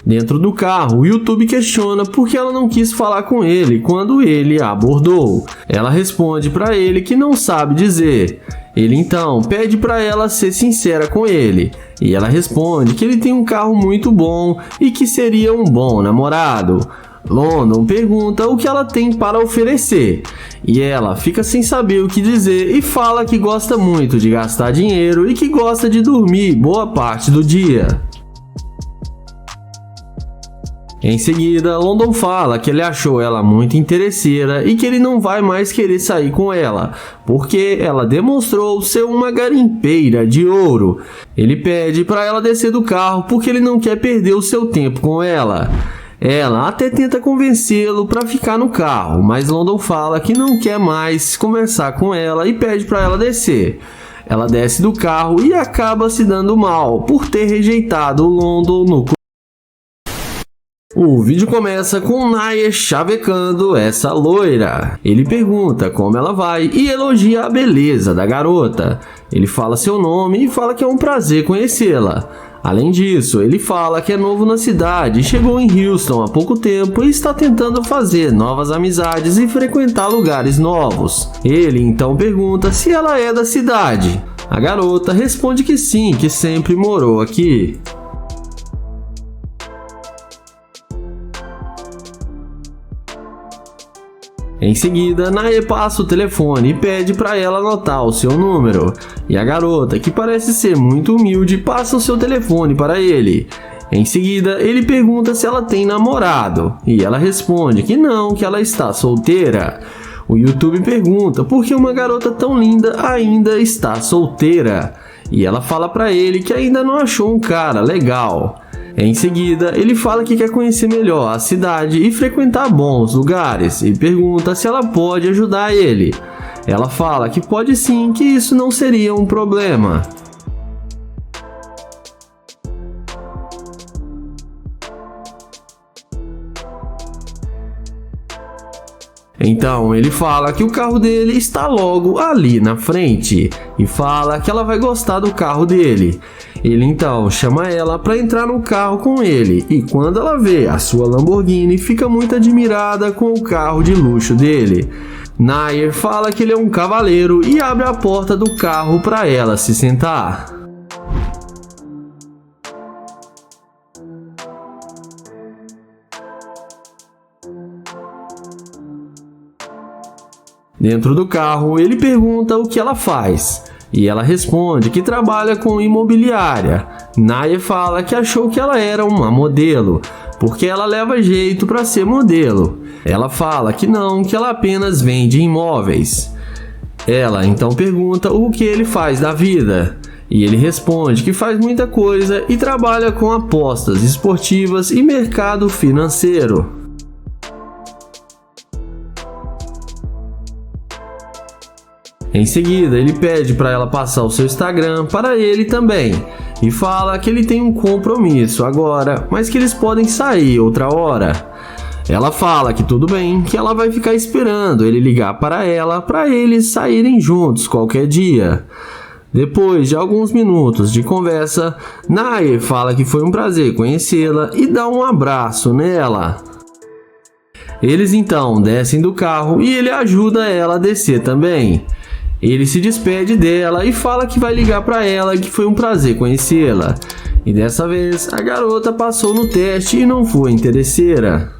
Dentro do carro, o YouTube questiona por que ela não quis falar com ele quando ele a abordou. Ela responde para ele que não sabe dizer. Ele então pede para ela ser sincera com ele, e ela responde que ele tem um carro muito bom e que seria um bom namorado. London pergunta o que ela tem para oferecer, e ela fica sem saber o que dizer e fala que gosta muito de gastar dinheiro e que gosta de dormir boa parte do dia. Em seguida, London fala que ele achou ela muito interesseira e que ele não vai mais querer sair com ela, porque ela demonstrou ser uma garimpeira de ouro. Ele pede para ela descer do carro porque ele não quer perder o seu tempo com ela. Ela até tenta convencê-lo para ficar no carro, mas London fala que não quer mais conversar com ela e pede para ela descer. Ela desce do carro e acaba se dando mal por ter rejeitado o London no começo. O vídeo começa com Naya chavecando essa loira. Ele pergunta como ela vai e elogia a beleza da garota. Ele fala seu nome e fala que é um prazer conhecê-la. Além disso, ele fala que é novo na cidade, chegou em Houston há pouco tempo e está tentando fazer novas amizades e frequentar lugares novos. Ele então pergunta se ela é da cidade. A garota responde que sim, que sempre morou aqui. Em seguida, Naya passa o telefone e pede para ela anotar o seu número, e a garota, que parece ser muito humilde, passa o seu telefone para ele. Em seguida, ele pergunta se ela tem namorado, e ela responde que não, que ela está solteira. O YouTube pergunta por que uma garota tão linda ainda está solteira, e ela fala para ele que ainda não achou um cara legal. Em seguida, ele fala que quer conhecer melhor a cidade e frequentar bons lugares e pergunta se ela pode ajudar ele. Ela fala que pode sim, que isso não seria um problema. Então ele fala que o carro dele está logo ali na frente e fala que ela vai gostar do carro dele. Ele então chama ela para entrar no carro com ele e quando ela vê a sua Lamborghini, fica muito admirada com o carro de luxo dele. Nair fala que ele é um cavaleiro e abre a porta do carro para ela se sentar. Dentro do carro, ele pergunta o que ela faz e ela responde que trabalha com imobiliária. Nair fala que achou que ela era uma modelo, porque ela leva jeito para ser modelo. Ela fala que não, que ela apenas vende imóveis. Ela então pergunta o que ele faz da vida. E ele responde que faz muita coisa e trabalha com apostas esportivas e mercado financeiro. Em seguida, ele pede para ela passar o seu Instagram para ele também e fala que ele tem um compromisso agora, mas que eles podem sair outra hora. Ela fala que tudo bem, que ela vai ficar esperando ele ligar para ela para eles saírem juntos qualquer dia. Depois de alguns minutos de conversa, Nair fala que foi um prazer conhecê-la e dá um abraço nela. Eles então descem do carro e ele ajuda ela a descer também. Ele se despede dela e fala que vai ligar para ela que foi um prazer conhecê-la. E dessa vez a garota passou no teste e não foi interesseira.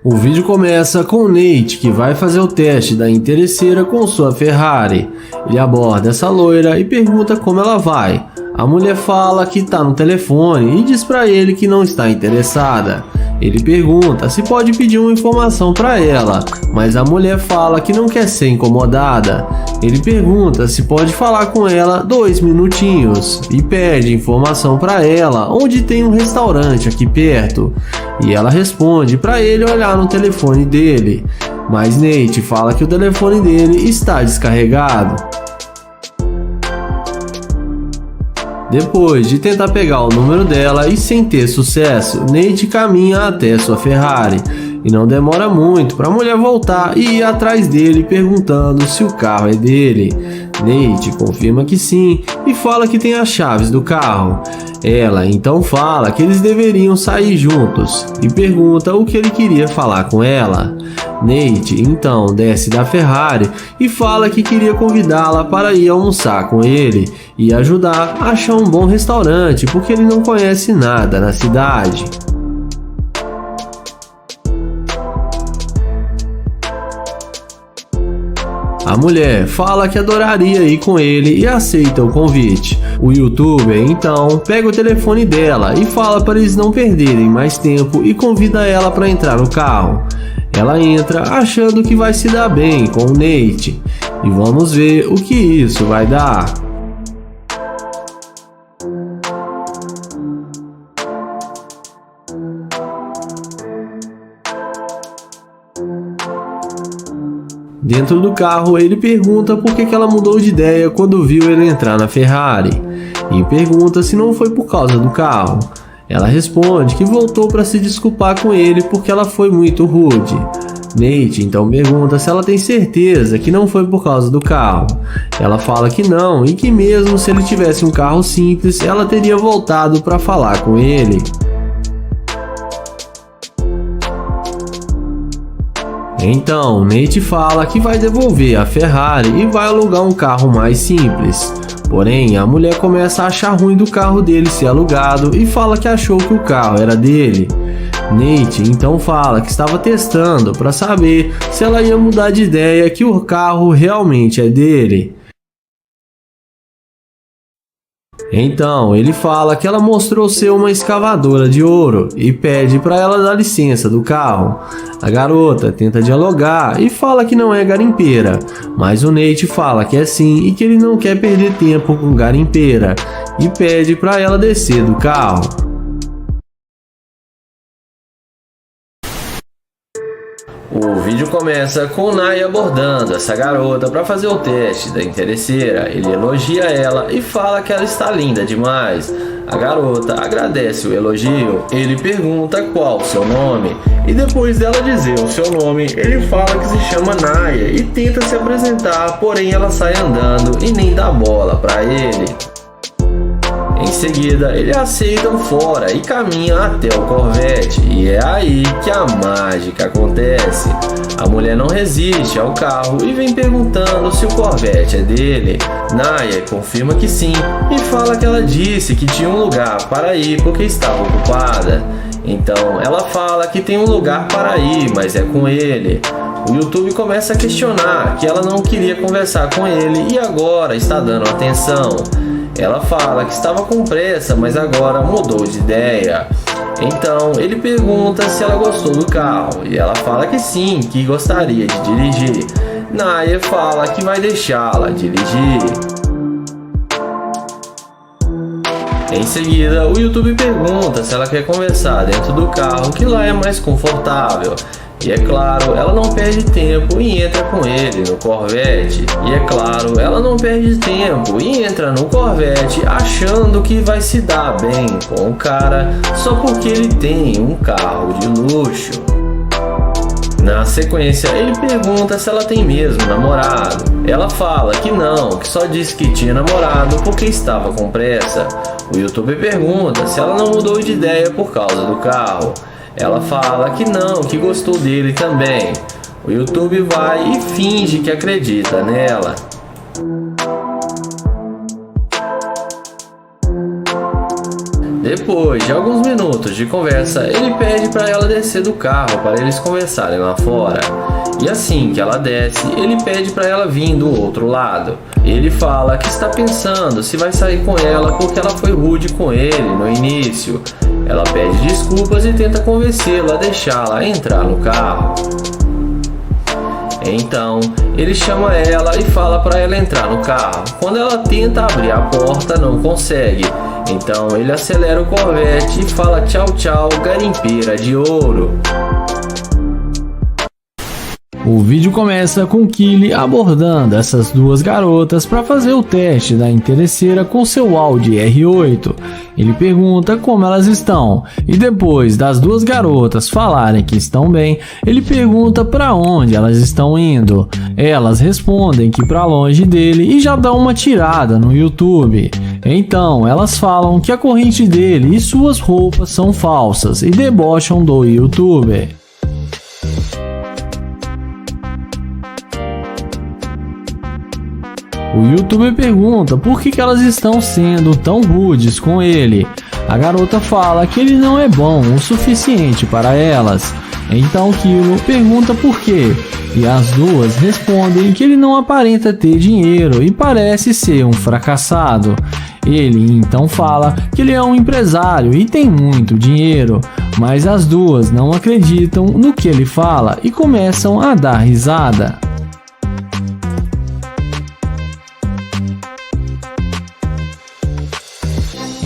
O vídeo começa com Nate, que vai fazer o teste da interesseira com sua Ferrari. Ele aborda essa loira e pergunta como ela vai. A mulher fala que está no telefone e diz para ele que não está interessada. Ele pergunta se pode pedir uma informação para ela, mas a mulher fala que não quer ser incomodada. Ele pergunta se pode falar com ela 2 minutinhos e pede informação para ela onde tem um restaurante aqui perto. E ela responde para ele olhar no telefone dele, mas Nate fala que o telefone dele está descarregado. Depois de tentar pegar o número dela e sem ter sucesso, Nate caminha até sua Ferrari e não demora muito para a mulher voltar e ir atrás dele perguntando se o carro é dele. Nate confirma que sim e fala que tem as chaves do carro. Ela então fala que eles deveriam sair juntos e pergunta o que ele queria falar com ela. Nate então desce da Ferrari e fala que queria convidá-la para ir almoçar com ele e ajudar a achar um bom restaurante porque ele não conhece nada na cidade. A mulher fala que adoraria ir com ele e aceita o convite. O youtuber então pega o telefone dela e fala para eles não perderem mais tempo e convida ela para entrar no carro. Ela entra achando que vai se dar bem com o Nate e vamos ver o que isso vai dar. Dentro do carro, ele pergunta por que ela mudou de ideia quando viu ele entrar na Ferrari e pergunta se não foi por causa do carro. Ela responde que voltou para se desculpar com ele porque ela foi muito rude. Nate então pergunta se ela tem certeza que não foi por causa do carro. Ela fala que não e que mesmo se ele tivesse um carro simples, ela teria voltado para falar com ele. Então, Nate fala que vai devolver a Ferrari e vai alugar um carro mais simples. Porém, a mulher começa a achar ruim do carro dele ser alugado e fala que achou que o carro era dele. Nate então fala que estava testando para saber se ela ia mudar de ideia que o carro realmente é dele. Então, ele fala que ela mostrou ser uma escavadora de ouro e pede para ela dar licença do carro. A garota tenta dialogar e fala que não é garimpeira, mas o Nate fala que é sim e que ele não quer perder tempo com garimpeira e pede para ela descer do carro. O vídeo começa com Naya abordando essa garota para fazer o teste da interesseira. Ele elogia ela e fala que ela está linda demais. A garota agradece o elogio. Ele pergunta qual o seu nome e depois dela dizer o seu nome, ele fala que se chama Naya e tenta se apresentar, porém ela sai andando e nem dá bola para ele. Em seguida, ele aceita o fora e caminha até o Corvette, e é aí que a mágica acontece. A mulher não resiste ao carro e vem perguntando se o Corvette é dele. Naya confirma que sim e fala que ela disse que tinha um lugar para ir porque estava ocupada. Então ela fala que tem um lugar para ir, mas é com ele. O YouTube começa a questionar que ela não queria conversar com ele e agora está dando atenção. Ela fala que estava com pressa, mas agora mudou de ideia. Então ele pergunta se ela gostou do carro e ela fala que sim, que gostaria de dirigir. Naya fala que vai deixá-la dirigir. Em seguida, o YouTube pergunta se ela quer conversar dentro do carro, que lá é mais confortável. E é claro, ela não perde tempo e entra com ele no Corvette. E é claro, ela não perde tempo e entra no Corvette achando que vai se dar bem com o cara só porque ele tem um carro de luxo. Na sequência, ele pergunta se ela tem mesmo namorado. Ela fala que não, que só disse que tinha namorado porque estava com pressa. O YouTube pergunta se ela não mudou de ideia por causa do carro. Ela fala que não, que gostou dele também. O YouTube vai e finge que acredita nela. Depois de alguns minutos de conversa, ele pede para ela descer do carro para eles conversarem lá fora. E assim que ela desce, ele pede para ela vir do outro lado. Ele fala que está pensando se vai sair com ela porque ela foi rude com ele no início. Ela pede desculpas e tenta convencê-la a deixá-la entrar no carro. Então, ele chama ela e fala para ela entrar no carro. Quando ela tenta abrir a porta, não consegue. Então, ele acelera o Corvette e fala tchau tchau, garimpeira de ouro. O vídeo começa com Kylie abordando essas duas garotas para fazer o teste da interesseira com seu Audi R8. Ele pergunta como elas estão e depois das duas garotas falarem que estão bem, ele pergunta para onde elas estão indo. Elas respondem que para longe dele e já dão uma tirada no YouTube. Então elas falam que a corrente dele e suas roupas são falsas e debocham do YouTuber. O YouTuber pergunta por que elas estão sendo tão rudes com ele. A garota fala que ele não é bom o suficiente para elas. Então Kilo pergunta por quê. E as duas respondem que ele não aparenta ter dinheiro e parece ser um fracassado. Ele então fala que ele é um empresário e tem muito dinheiro. Mas as duas não acreditam no que ele fala e começam a dar risada.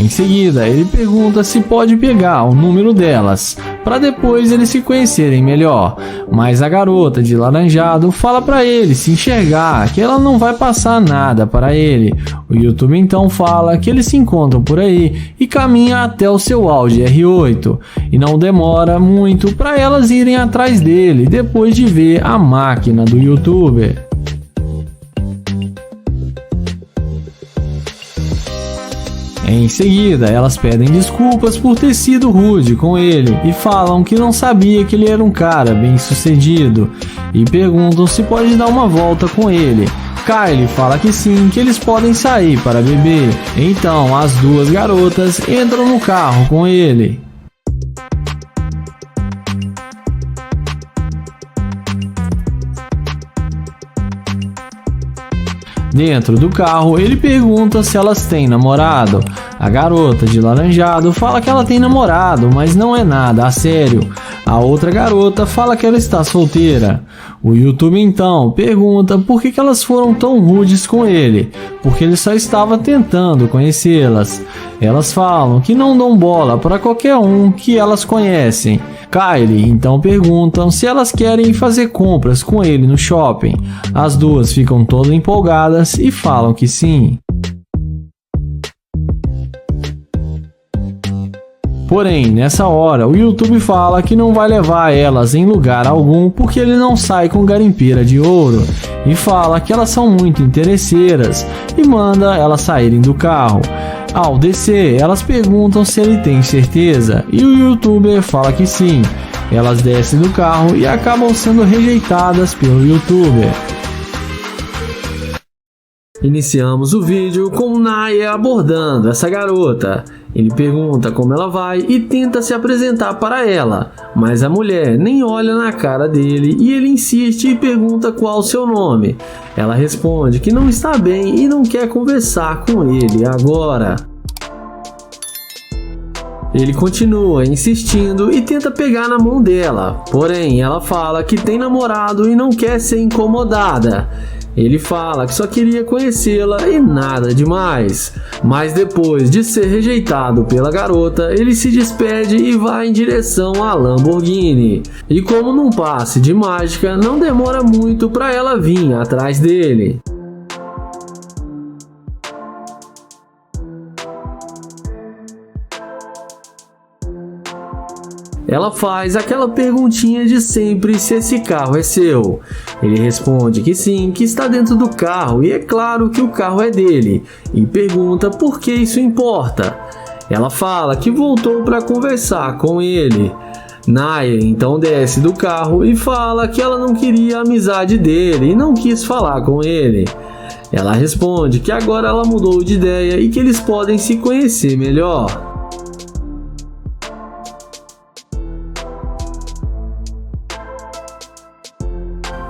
Em seguida, ele pergunta se pode pegar o número delas, para depois eles se conhecerem melhor. Mas a garota de laranjado fala para ele se enxergar, que ela não vai passar nada para ele. O YouTube então fala que eles se encontram por aí e caminha até o seu Audi R8. E não demora muito para elas irem atrás dele, depois de ver a máquina do YouTuber. Em seguida, elas pedem desculpas por ter sido rude com ele e falam que não sabia que ele era um cara bem sucedido e perguntam se pode dar uma volta com ele. Kylie fala que sim, que eles podem sair para beber. Então as duas garotas entram no carro com ele. Dentro do carro, ele pergunta se elas têm namorado. A garota de laranjado fala que ela tem namorado, mas não é nada a sério. A outra garota fala que ela está solteira. O YouTube então pergunta por que elas foram tão rudes com ele, porque ele só estava tentando conhecê-las. Elas falam que não dão bola para qualquer um que elas conhecem. Kylie então perguntam se elas querem fazer compras com ele no shopping. As duas ficam todas empolgadas e falam que sim. Porém, nessa hora, o YouTube fala que não vai levar elas em lugar algum porque ele não sai com garimpeira de ouro e fala que elas são muito interesseiras e manda elas saírem do carro. Ao descer, elas perguntam se ele tem certeza e o YouTuber fala que sim. Elas descem do carro e acabam sendo rejeitadas pelo YouTuber. Iniciamos o vídeo com Naya abordando essa garota. Ele pergunta como ela vai e tenta se apresentar para ela, mas a mulher nem olha na cara dele e ele insiste e pergunta qual o seu nome. Ela responde que não está bem e não quer conversar com ele agora. Ele continua insistindo e tenta pegar na mão dela, porém ela fala que tem namorado e não quer ser incomodada. Ele fala que só queria conhecê-la e nada demais. Mas depois de ser rejeitado pela garota, ele se despede e vai em direção à Lamborghini. E como num passe de mágica, não demora muito para ela vir atrás dele. Ela faz aquela perguntinha de sempre se esse carro é seu. Ele responde que sim, que está dentro do carro e é claro que o carro é dele. E pergunta por que isso importa. Ela fala que voltou para conversar com ele. Naya então desce do carro e fala que ela não queria a amizade dele e não quis falar com ele. Ela responde que agora ela mudou de ideia e que eles podem se conhecer melhor.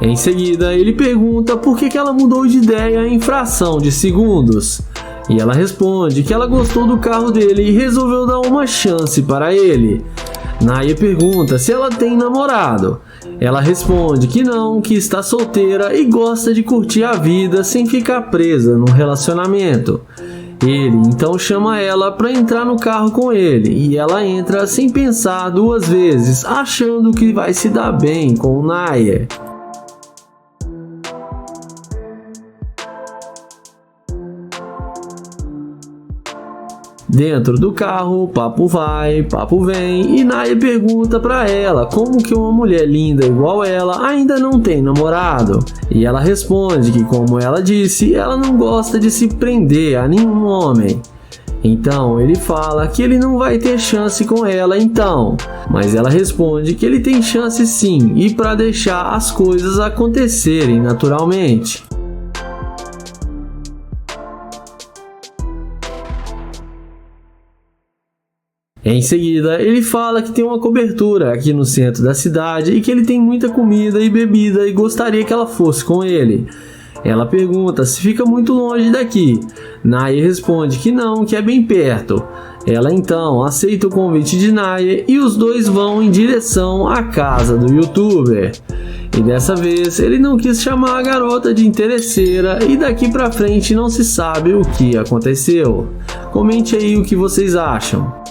Em seguida, ele pergunta por que ela mudou de ideia em fração de segundos. E ela responde que ela gostou do carro dele e resolveu dar uma chance para ele. Naya pergunta se ela tem namorado. Ela responde que não, que está solteira e gosta de curtir a vida sem ficar presa num relacionamento. Ele então chama ela para entrar no carro com ele e ela entra sem pensar duas vezes, achando que vai se dar bem com o Naya. Dentro do carro, papo vai, papo vem e Naya pergunta pra ela como que uma mulher linda igual ela ainda não tem namorado. E ela responde que, como ela disse, ela não gosta de se prender a nenhum homem. Então ele fala que ele não vai ter chance com ela então, mas ela responde que ele tem chance sim e para deixar as coisas acontecerem naturalmente. Em seguida, ele fala que tem uma cobertura aqui no centro da cidade e que ele tem muita comida e bebida e gostaria que ela fosse com ele. Ela pergunta se fica muito longe daqui. Naya responde que não, que é bem perto. Ela então aceita o convite de Naya e os dois vão em direção à casa do YouTuber. E dessa vez ele não quis chamar a garota de interesseira e daqui pra frente não se sabe o que aconteceu. Comente aí o que vocês acham.